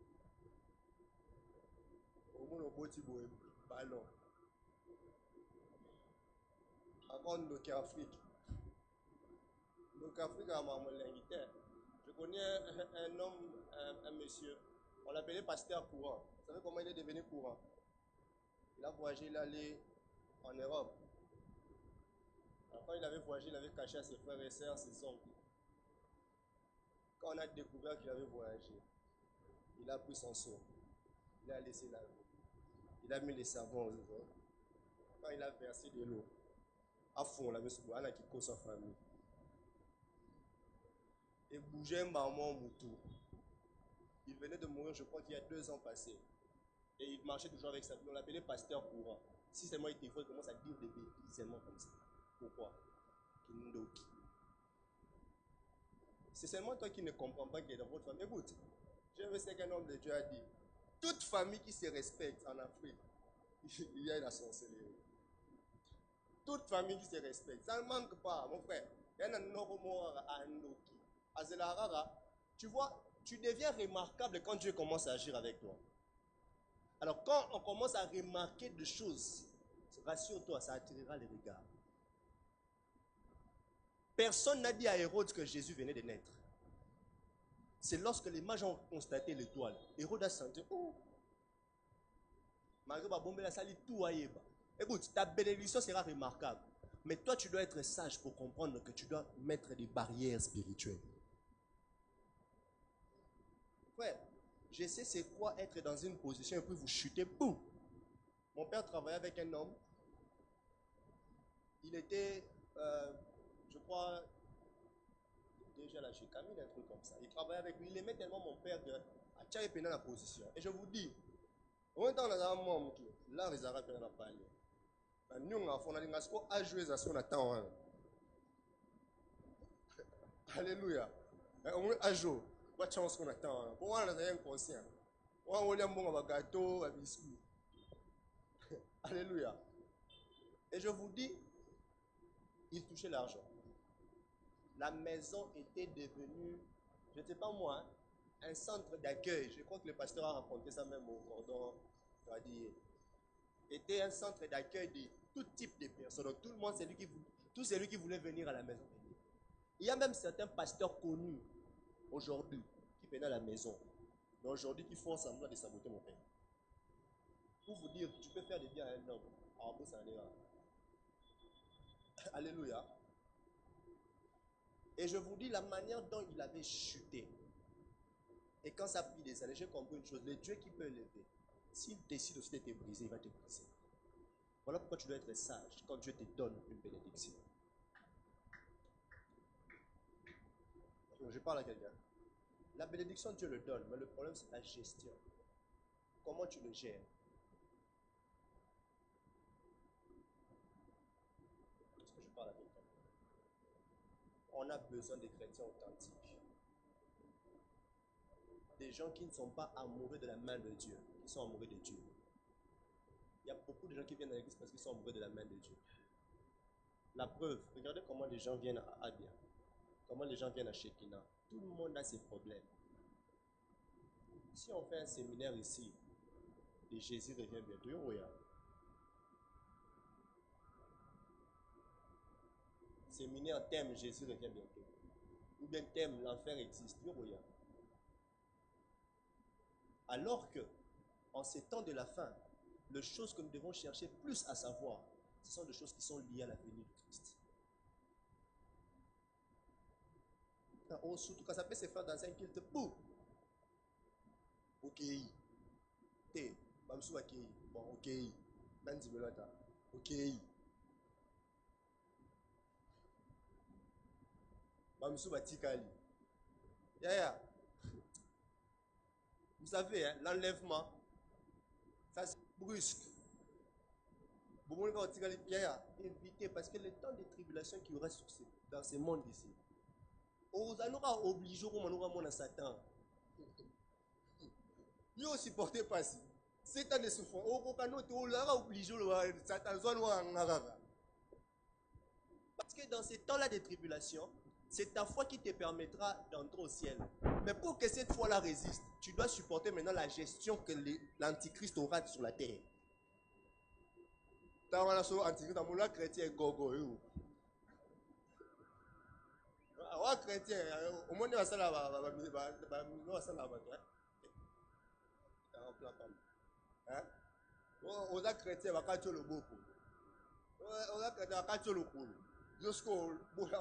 Au moins au boti boye ballon. Encore de Afrique. Donc Afrique a je connais un homme, un monsieur, on l'appelait pasteur courant. Vous savez comment il est devenu courant? Il a voyagé, il est allé en Europe. Alors, quand il avait voyagé, il avait caché à ses frères et sœurs, ses oncles. Quand on a découvert qu'il avait voyagé, il a pris son seau, il a laissé la vie. Il a mis les savons aux autres. Quand il a versé de l'eau, à fond, il avait ce bois, il a quitté sa famille. Et bougeait un maman moutou. Il venait de mourir, je crois qu'il y a 2 ans passés. Et il marchait toujours avec sa vie. On l'appelait pasteur courant. Si seulement il était faux, il commence à dire des bêtises seulement comme ça. Pourquoi? C'est seulement toi qui ne comprends pas qu'il est dans votre famille. Écoute, je veux ce qu'un homme de Dieu a dit. Toute famille qui se respecte en Afrique, il y a la sorcellerie. Toute famille qui se respecte, ça ne manque pas, mon frère. Il y a un tu vois, tu deviens remarquable quand Dieu commence à agir avec toi. Alors quand on commence à remarquer des choses, rassure-toi, ça attirera les regards. Personne n'a dit à Hérode que Jésus venait de naître. C'est lorsque les mages ont constaté l'étoile. Hérode a senti, oh, écoute, ta bénédiction sera remarquable. Mais toi, tu dois être sage pour comprendre que tu dois mettre des barrières spirituelles. Frère, je sais c'est quoi être dans une position et puis vous chutez, boum. Mon père travaillait avec un homme. Il était, je crois, déjà là chez Camille, un truc comme ça. Il travaillait avec lui. Il aimait tellement mon père que à Tchaï pendant la position. Et je vous dis, au même temps, on a un membre qui, là, les Arabes n'ont pas parlé. Nous, on a à jouer ça sur la temps. Alléluia. On a joué. Pas de chance qu'on attend. Pour moi, on a un conscient. On a un bon gâteau, un biscuit. Alléluia. Et je vous dis, il touchait l'argent. La maison était devenue, je ne sais pas moi, un centre d'accueil. Je crois que le pasteur a raconté ça même au cordon radié. Était un centre d'accueil de tout type de personnes. Donc tout le monde, tout celui qui voulait venir à la maison. Il y a même certains pasteurs connus aujourd'hui qui venaient à la maison. Mais aujourd'hui qui font semblant de saboter mon père. Pour vous dire, tu peux faire des biens à un homme. Alléluia. Et je vous dis la manière dont il avait chuté. Et quand ça a pris des années, j'ai compris une chose. Le Dieu qui peut l'élever, s'il décide aussi de te briser, il va te briser. Voilà pourquoi tu dois être sage quand Dieu te donne une bénédiction. Je parle à quelqu'un. La bénédiction, Dieu le donne, mais le problème, c'est la gestion. Comment tu le gères? Est-ce que je parle à quelqu'un? On a besoin de chrétiens authentiques. Des gens qui ne sont pas amoureux de la main de Dieu, qui sont amoureux de Dieu. Il y a beaucoup de gens qui viennent à l'église parce qu'ils sont amoureux de la main de Dieu. La preuve, regardez comment les gens viennent à Abia. comment les gens viennent à Shekinah. Tout le monde a ses problèmes. Si on fait un séminaire ici, et Jésus revient bientôt, oui, hein. Séminaire thème Jésus revient bientôt. Ou bien thème l'enfer existe, oui, hein. Alors que, en ces temps de la fin, les choses que nous devons chercher plus à savoir, ce sont des choses qui sont liées à la venue de Christ. Oh, surtout quand ça peut se faire dans un culte, bouh! Ok. T. Bamsou ok. Bon, ok. Nanzi Belota. Ok. Bamsou Batikali. Yeah. Vous savez, hein, l'enlèvement, ça c'est brusque. Évitez parce que le temps de tribulation qui reste dans ce monde ici, on nous obligé à Satan. Lui aussi supportez pas si. C'est un souffrance. On l'a obligé Satan. Parce que dans ces temps-là de tribulation, c'est ta foi qui te permettra d'entrer au ciel. Mais pour que cette foi-là résiste, tu dois supporter maintenant la gestion que l'Antichrist aura sur la terre. Chrétien gogo. Chrétien, au moins, on a chrétien, on a chrétien, on a chrétien, jusqu'au bout de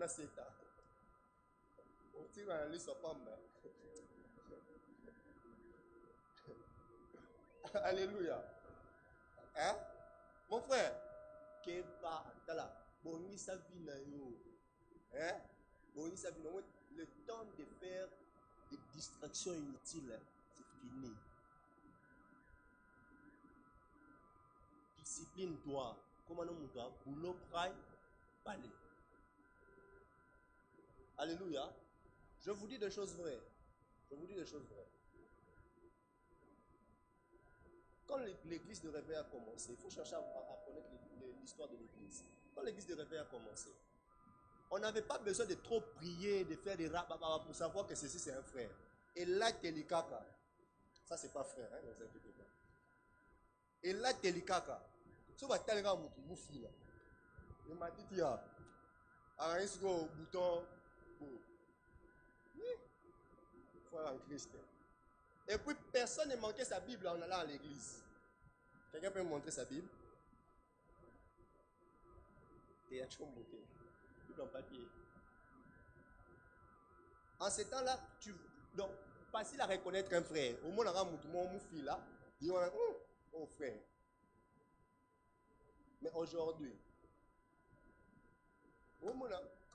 7 ans. On tire dans la liste of pommes. Alléluia. Hein? Mon frère, Keba, Tala, Boni Savina, hein? Boni Savina, le temps de faire des distractions inutiles, c'est fini. Discipline-toi. Comment nous doit boulot praille, parler. Alléluia. Je vous dis des choses vraies. Je vous dis des choses vraies. Quand l'église de réveil a commencé, il faut chercher à connaître l'histoire de l'église. Quand l'église de réveil a commencé, on n'avait pas besoin de trop prier, de faire des rabababa pour savoir que ceci c'est un frère. Et là, Telikaka, ça c'est pas frère, hein, ne vous inquiétez pas. Et là, Telikaka, ce va tel gars moufi là. Il m'a dit, tiens, arrête ce bouton. Oui, foi en Christ. Et puis personne ne manquait sa Bible en allant à l'église. Quelqu'un peut me montrer sa Bible? Et il y a toujours manqué. Bible en papier. En ce temps-là, donc, facile à reconnaître un frère. Au moins, on a mon fils là. Il dit, oh frère. Mais aujourd'hui,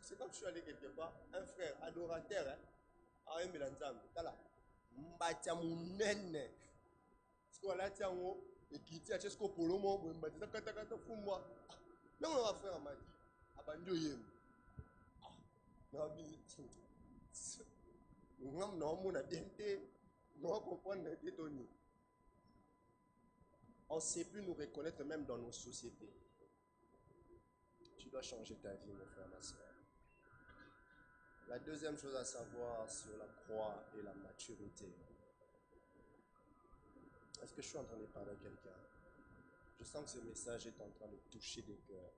c'est comme si je suis allé quelque part, un frère adorateur, hein, à un mélanzam, là, mbatia mounene, ce qu'on a tient haut, et qui tient chez ce qu'on peut le mot, mbatia kata fou moi. Non, on va faire m'a dit, abanjo yem. Non, mon a bien été, non, comprendre les Tony. On ne sait plus nous reconnaître même dans nos sociétés. Tu dois changer ta vie, mon frère, ma soeur. La deuxième chose à savoir sur la croix et la maturité. Est-ce que je suis en train de parler à quelqu'un? Je sens que ce message est en train de toucher des cœurs.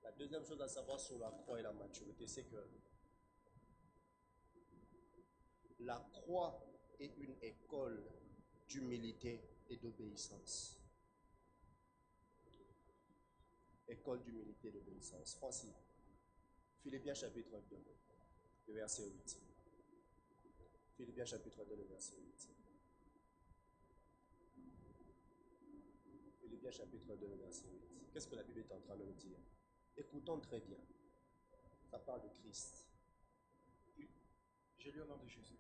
La deuxième chose à savoir sur la croix et la maturité, c'est que la croix est une école d'humilité et d'obéissance. École d'humilité et d'obéissance. Francis, Philippiens chapitre 2, le verset 8. Philippiens chapitre 2, le verset 8. Philippiens chapitre 2, le verset 8. Qu'est-ce que la Bible est en train de nous dire? Écoutons très bien. Ça parle de Christ. Je lis au nom de Jésus.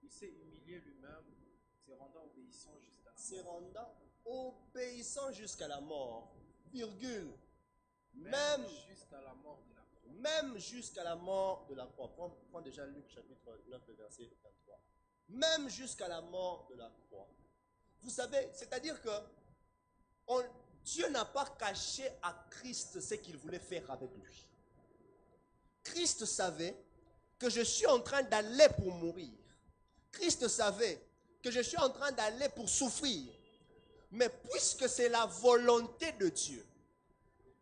Il s'est humilié lui-même, se rendant obéissant jusqu'à la mort. Se rendant obéissant jusqu'à la mort. Virgule. Même jusqu'à la mort de la croix. Même jusqu'à la mort de la croix. Prends déjà Luc chapitre 9, verset 23. Même jusqu'à la mort de la croix. Vous savez, c'est-à-dire que Dieu n'a pas caché à Christ ce qu'il voulait faire avec lui. Christ savait que je suis en train d'aller pour mourir. Christ savait que je suis en train d'aller pour souffrir. Mais puisque c'est la volonté de Dieu,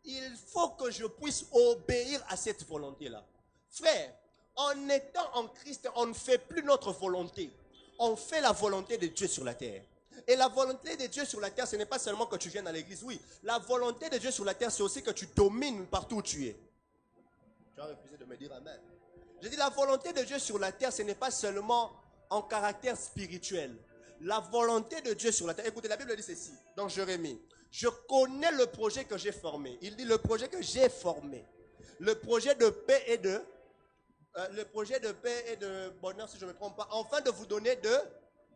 il faut que je puisse obéir à cette volonté-là. Frère, en étant en Christ, on ne fait plus notre volonté. On fait la volonté de Dieu sur la terre. Et la volonté de Dieu sur la terre, ce n'est pas seulement que tu viennes à l'église. Oui, la volonté de Dieu sur la terre, c'est aussi que tu domines partout où tu es. Tu as refusé de me dire amen. Je dis la volonté de Dieu sur la terre, ce n'est pas seulement en caractère spirituel. La volonté de Dieu sur la terre. Écoutez, la Bible dit ceci, dans Jérémie. Je connais le projet que j'ai formé. Il dit le projet que j'ai formé. Le projet de paix et de bonheur, si je ne me trompe pas, afin de vous donner de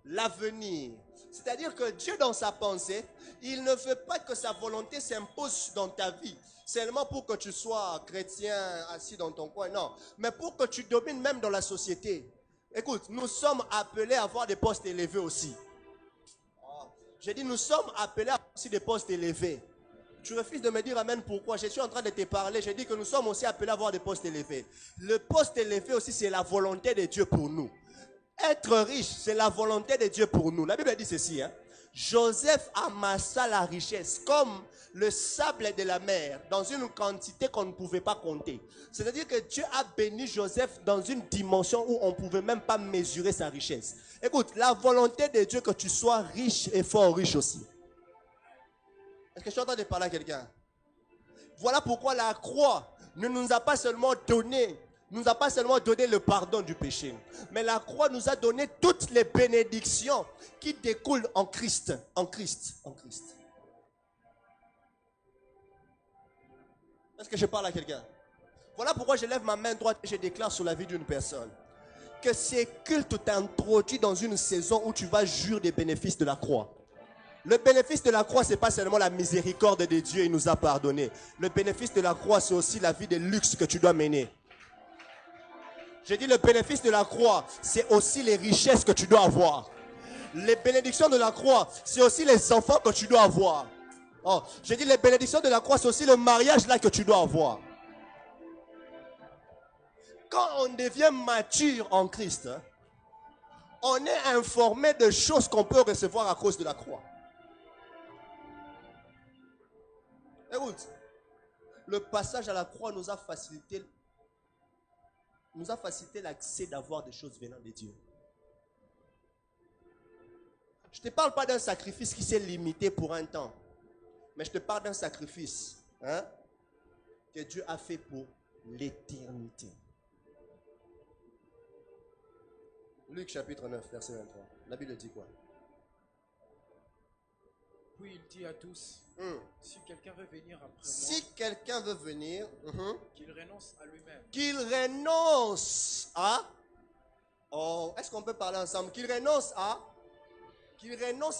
l'avenir. C'est-à-dire que Dieu, dans sa pensée, il ne veut pas que sa volonté s'impose dans ta vie, seulement pour que tu sois chrétien assis dans ton coin, non. Mais pour que tu domines même dans la société. Écoute, nous sommes appelés à avoir des postes élevés aussi. J'ai dit, nous sommes appelés à avoir aussi des postes élevés. Tu refuses de me dire amen, pourquoi? Je suis en train de te parler. J'ai dit que nous sommes aussi appelés à avoir des postes élevés. Le poste élevé aussi, c'est la volonté de Dieu pour nous. Être riche, c'est la volonté de Dieu pour nous. La Bible dit ceci, hein? Joseph amassa la richesse comme le sable de la mer dans une quantité qu'on ne pouvait pas compter. C'est-à-dire que Dieu a béni Joseph dans une dimension où on ne pouvait même pas mesurer sa richesse. Écoute, la volonté de Dieu que tu sois riche et fort riche aussi. Est-ce que je suis en train de parler à quelqu'un? Voilà pourquoi la croix ne nous a pas seulement donné le pardon du péché, mais la croix nous a donné toutes les bénédictions qui découlent en Christ, en Christ, en Christ. Est-ce que je parle à quelqu'un? Voilà pourquoi je lève ma main droite et je déclare sur la vie d'une personne que ces cultes t'introduisent dans une saison où tu vas jouir des bénéfices de la croix. Le bénéfice de la croix, ce n'est pas seulement la miséricorde de Dieu, il nous a pardonné. Le bénéfice de la croix, c'est aussi la vie de luxe que tu dois mener. J'ai dit le bénéfice de la croix, c'est aussi les richesses que tu dois avoir. Les bénédictions de la croix, c'est aussi les enfants que tu dois avoir. Oh, j'ai dit les bénédictions de la croix, c'est aussi le mariage là que tu dois avoir. Quand on devient mature en Christ, on est informé de choses qu'on peut recevoir à cause de la croix. Écoute, le passage à la croix nous a facilité l'accès d'avoir des choses venant de Dieu. Je ne te parle pas d'un sacrifice qui s'est limité pour un temps, mais je te parle d'un sacrifice que Dieu a fait pour l'éternité. Luc chapitre 9, verset 23. La Bible dit quoi? Puis il dit à tous, si quelqu'un veut venir après moi, si quelqu'un veut venir, qu'il renonce à lui-même. Qu'il renonce à... Oh, est-ce qu'on peut parler ensemble? Qu'il renonce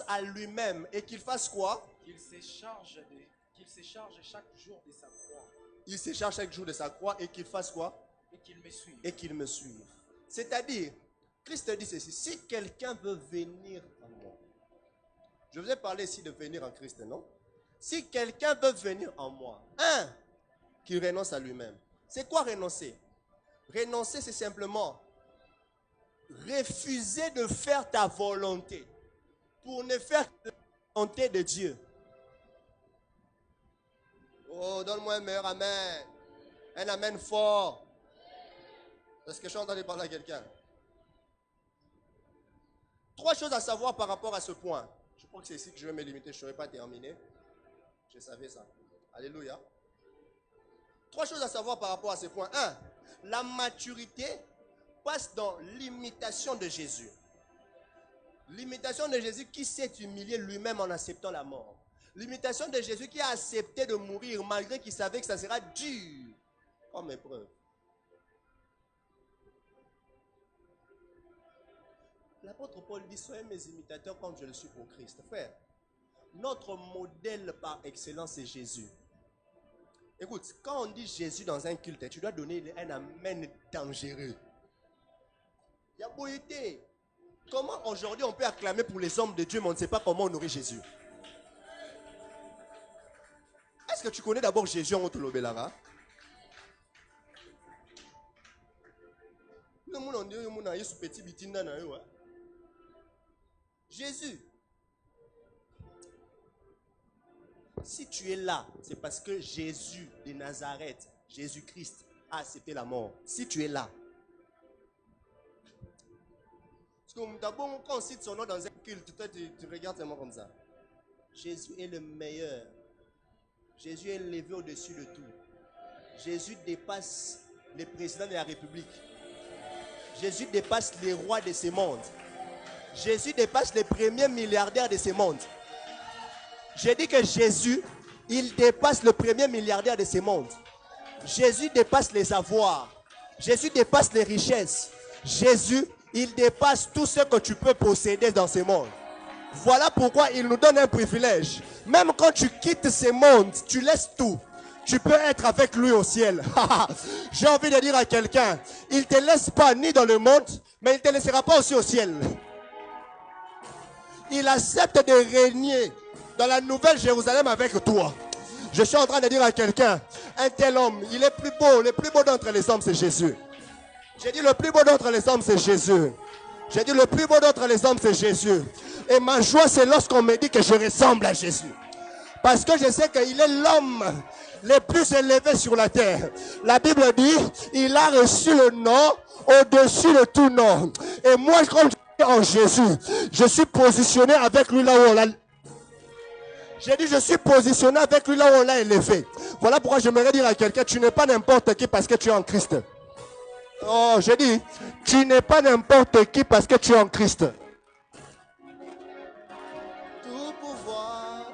à lui-même et qu'il fasse quoi? Qu'il se charge chaque jour de sa croix. Il se charge chaque jour de sa croix et qu'il fasse quoi? Et qu'il me suive. Et qu'il me suive. C'est-à-dire, Christ dit ceci, si quelqu'un veut venir à moi, je vous ai parlé ici de venir en Christ, non? Si quelqu'un veut venir en moi, qu'il renonce à lui-même. C'est quoi renoncer? Renoncer, c'est simplement refuser de faire ta volonté pour ne faire que la volonté de Dieu. Oh, donne-moi un meilleur amen. Un amen fort. Est-ce que je suis en train de parler à quelqu'un? 3 choses à savoir par rapport à ce point. Je crois que c'est ici que je vais me limiter. Je ne serai pas terminé. Je savais ça. Alléluia. 3 choses à savoir par rapport à ce point. 1. La maturité passe dans l'imitation de Jésus. L'imitation de Jésus qui s'est humilié lui-même en acceptant la mort. L'imitation de Jésus qui a accepté de mourir malgré qu'il savait que ça sera dur comme épreuve. L'apôtre Paul dit, soyez mes imitateurs comme je le suis pour Christ. Frère, notre modèle par excellence, c'est Jésus. Écoute, quand on dit Jésus dans un culte, tu dois donner un amen dangereux. Il y a beau été. Comment aujourd'hui on peut acclamer pour les hommes de Dieu, mais on ne sait pas comment honorer Jésus? que tu connais d'abord Jésus en Otolobelara? Jésus. Si tu es là, c'est parce que Jésus de Nazareth, Jésus-Christ, a accepté la mort. Si tu es là. Parce que d'abord, quand on cite son nom dans un culte, toi, tu regardes seulement comme ça. Jésus est le meilleur. Jésus est élevé au-dessus de tout. Jésus dépasse les présidents de la République. Jésus dépasse les rois de ce monde. Jésus dépasse les premiers milliardaires de ce monde. J'ai dit que Jésus, il dépasse le premier milliardaire de ce monde. Jésus dépasse les avoirs. Jésus dépasse les richesses. Jésus, il dépasse tout ce que tu peux posséder dans ce monde. Voilà pourquoi il nous donne un privilège. Même quand tu quittes ce monde, tu laisses tout. Tu peux être avec lui au ciel. J'ai envie de dire à quelqu'un, il ne te laisse pas ni dans le monde, mais il ne te laissera pas aussi au ciel. Il accepte de régner dans la nouvelle Jérusalem avec toi. Je suis en train de dire à quelqu'un, un tel homme, il est plus beau. Le plus beau d'entre les hommes, c'est Jésus. J'ai dit le plus beau d'entre les hommes, c'est Jésus. J'ai dit le plus beau d'entre les hommes, c'est Jésus. Et ma joie, c'est lorsqu'on me dit que je ressemble à Jésus. Parce que je sais qu'il est l'homme le plus élevé sur la terre. La Bible dit, il a reçu le nom au-dessus de tout nom. Et moi, comme je suis en Jésus, je suis positionné avec lui là où on l'a. J'ai dit, je suis positionné avec lui là où on l'a élevé. Voilà pourquoi j'aimerais dire à quelqu'un, tu n'es pas n'importe qui parce que tu es en Christ. Oh, j'ai dit, tu n'es pas n'importe qui parce que tu es en Christ. Tout pouvoir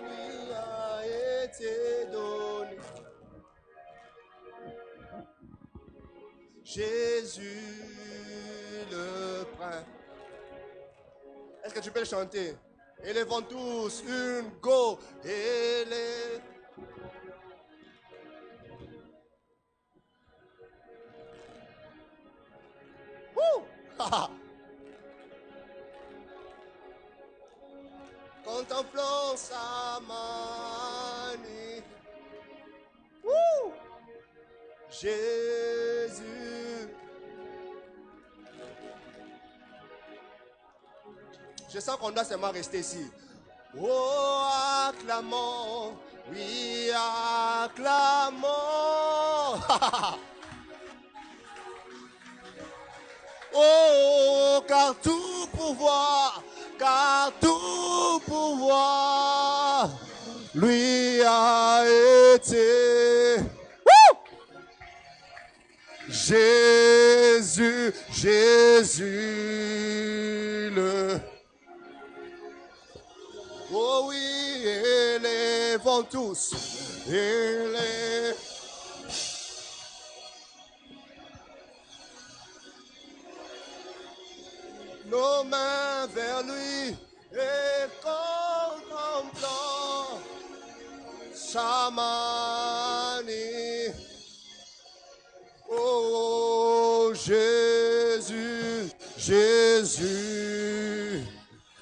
lui a été donné. Jésus le prince. Est-ce que tu peux le chanter? Élevons tous une go. Élève. Contemplons sa manie. Jésus. Je sens qu'on doit seulement rester ici. Oh, acclamons, oui, acclamons. Oh, car tout pouvoir lui a été. Jésus, Jésus le. Oh oui, élevons tous, élevons. Nos mains vers lui et contemplons sa manie. Oh Jésus, Jésus,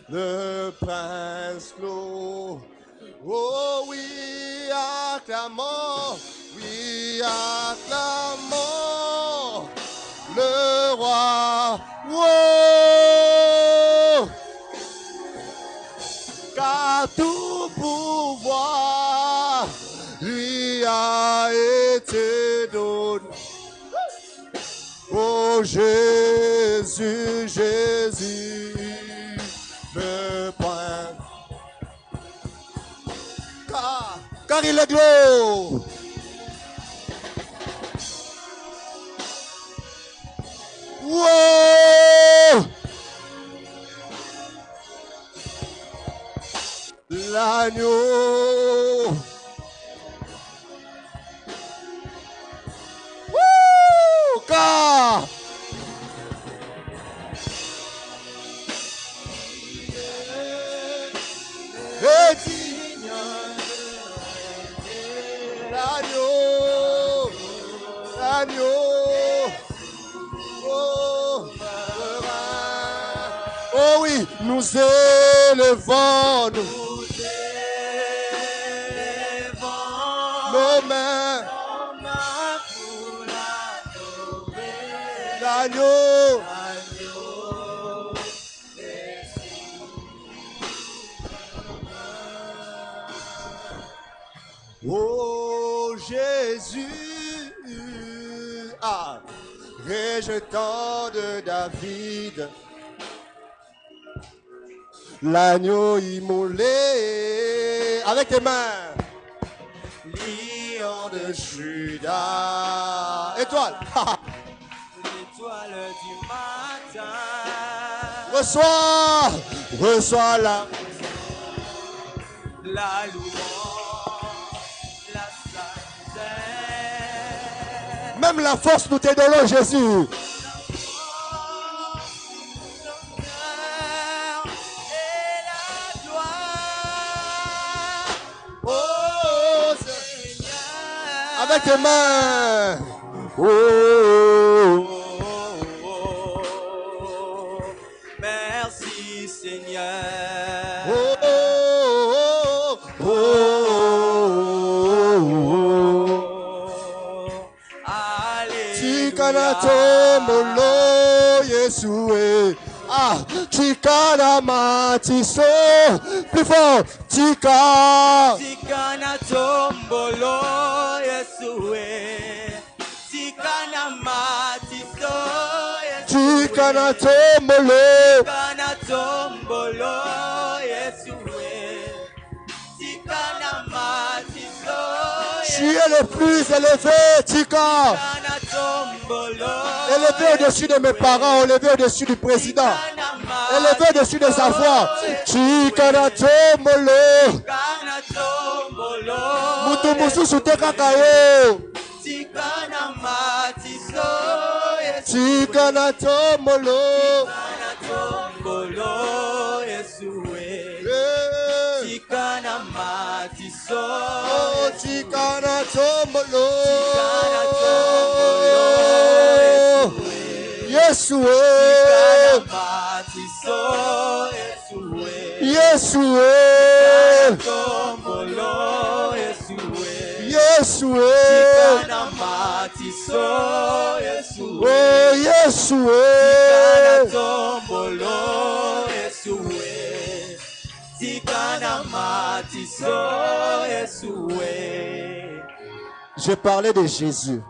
le prince clos. Oh oui, acclamons, oui, acclamons le roi. Oh, car tout pouvoir lui a été donné. Oh Jésus, Jésus, le prince. Car il est gros. Wow! L'agneau. Woo! Car est digne l'agneau, l'agneau. Oh oui, nous élevons, nos mains. L'agneau. Oh Jésus, rejetant de David, l'agneau immolé avec tes mains, lion de Judas, étoile, l'étoile du matin, reçois la louange, la sainteté, même la force nous te donnons, Jésus. Avec tes mains. Oh, oh, oh, oh. Merci Seigneur. Oh, oh, oh, oh, oh. Alléluia. Tikanato molo Yesue. Chikana matiso. Plus fort. Tikana tombolo Yesue. Tikana matiso Yesue. Tikana tombolo Yesue. Tikana matiso Yesue. Tu es le plus élevé, Tika. Élevé au-dessus de mes parents, élevé au-dessus du président, élevé au-dessus des avoirs. Chikana tombolo. Mutumusu suteka kayo. Chikana matiso. Chikana tombolo. Chikana matiso. Chikana tombolo. Yesue. Yesue. Yesue. Oh Yesue. Je parlais de Jésus.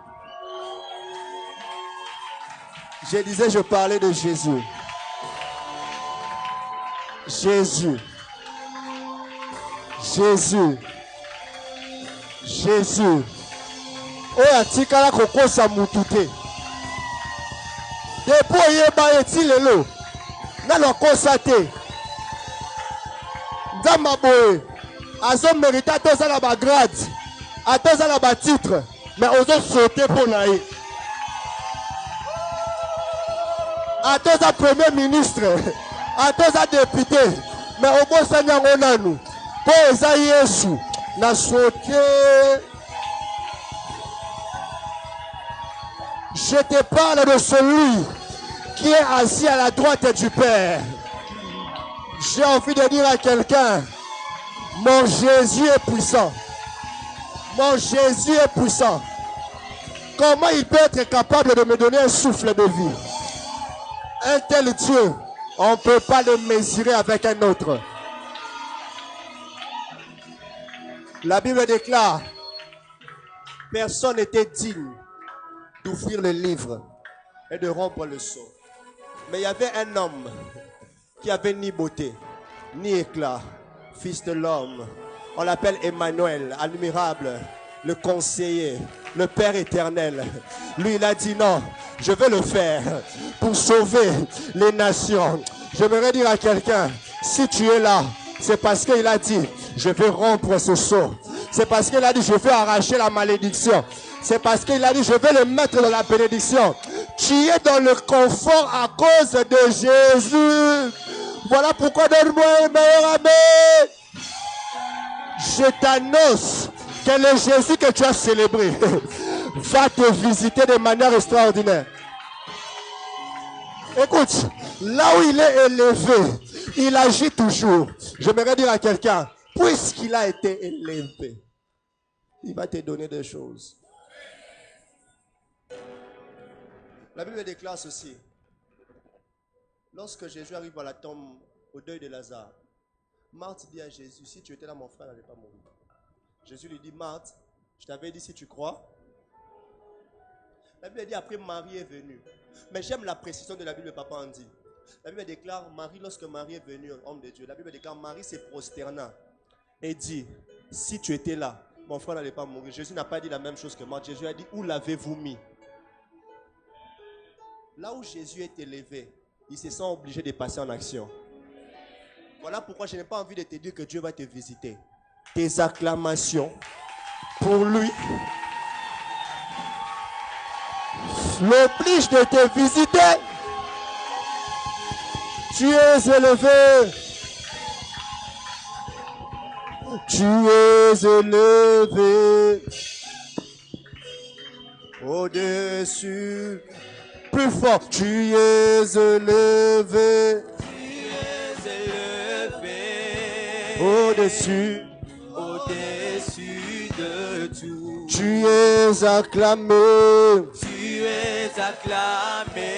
Je disais, je parlais de Jésus. Jésus. Jésus. Jésus. Oh, atikala koko sa mutute. Depo yeba eti lelo. Na loko sate. Nzamba boye. Azo mérita toza la ba grade. Atoza la ba titre. Mais ozo sauter pour naïe. Atoza premier ministre. Atoza député. Mais au bon Seigneur on a nous. Pour eza Yesu. Na sauté. Je te parle de celui qui est assis à la droite du Père. J'ai envie de dire à quelqu'un, mon Jésus est puissant. Mon Jésus est puissant. Comment il peut être capable de me donner un souffle de vie? Un tel Dieu, on ne peut pas le mesurer avec un autre. La Bible déclare, personne n'était digne d'ouvrir le livre et de rompre le sceau. Mais il y avait un homme qui avait ni beauté, ni éclat, fils de l'homme. On l'appelle Emmanuel, admirable, le conseiller, le Père éternel. Lui, il a dit non, je vais le faire pour sauver les nations. J'aimerais dire à quelqu'un, si tu es là, c'est parce qu'il a dit, je vais rompre ce sceau. C'est parce qu'il a dit, je vais arracher la malédiction. C'est parce qu'il a dit, je vais le mettre dans la bénédiction. Tu es dans le confort à cause de Jésus. Voilà pourquoi donne-moi un meilleur amen. Je t'annonce que le Jésus que tu as célébré va te visiter de manière extraordinaire. Écoute, là où il est élevé, il agit toujours. J'aimerais dire à quelqu'un, puisqu'il a été élevé, Il va te donner des choses. La Bible déclare ceci. Lorsque Jésus arrive à la tombe, au deuil de Lazare, Marthe dit à Jésus, si tu étais là, mon frère n'allait pas mourir. Jésus lui dit, Marthe, je t'avais dit si tu crois. La Bible dit, après Marie est venue. Mais j'aime la précision de la Bible, papa en dit. La Bible déclare, Marie, lorsque Marie est venue, homme de Dieu, la Bible déclare, Marie s'est prosterna et dit, si tu étais là, mon frère n'allait pas mourir. Jésus n'a pas dit la même chose que Marthe. Jésus a dit, où l'avez-vous mis? Là où Jésus est élevé, il se sent obligé de passer en action. Voilà pourquoi je n'ai pas envie de te dire que Dieu va te visiter. Tes acclamations pour lui l'oblige de te visiter. Tu es élevé. Tu es élevé au-dessus. Plus fort. Tu es élevé. Tu es élevé Au-dessus. au-dessus de tout. Tu es acclamé. Tu es acclamé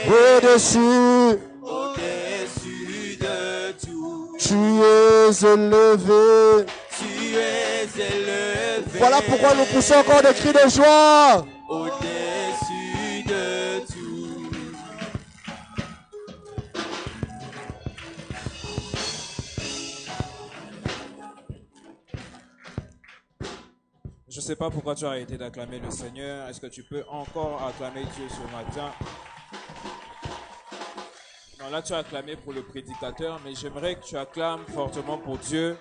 Au-dessus. au-dessus de tout. Tu es élevé. Tu es élevé. Voilà pourquoi nous poussons encore des cris de joie. Au-dessus de tout. Je ne sais pas pourquoi tu as arrêté d'acclamer le Seigneur. Est-ce que tu peux encore acclamer Dieu ce matin? Non, là tu as acclamé pour le prédicateur, mais j'aimerais que tu acclames fortement pour Dieu.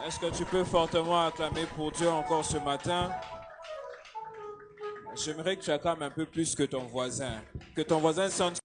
Est-ce que tu peux fortement acclamer pour Dieu encore ce matin? J'aimerais que tu acclames un peu plus que ton voisin. Que ton voisin sente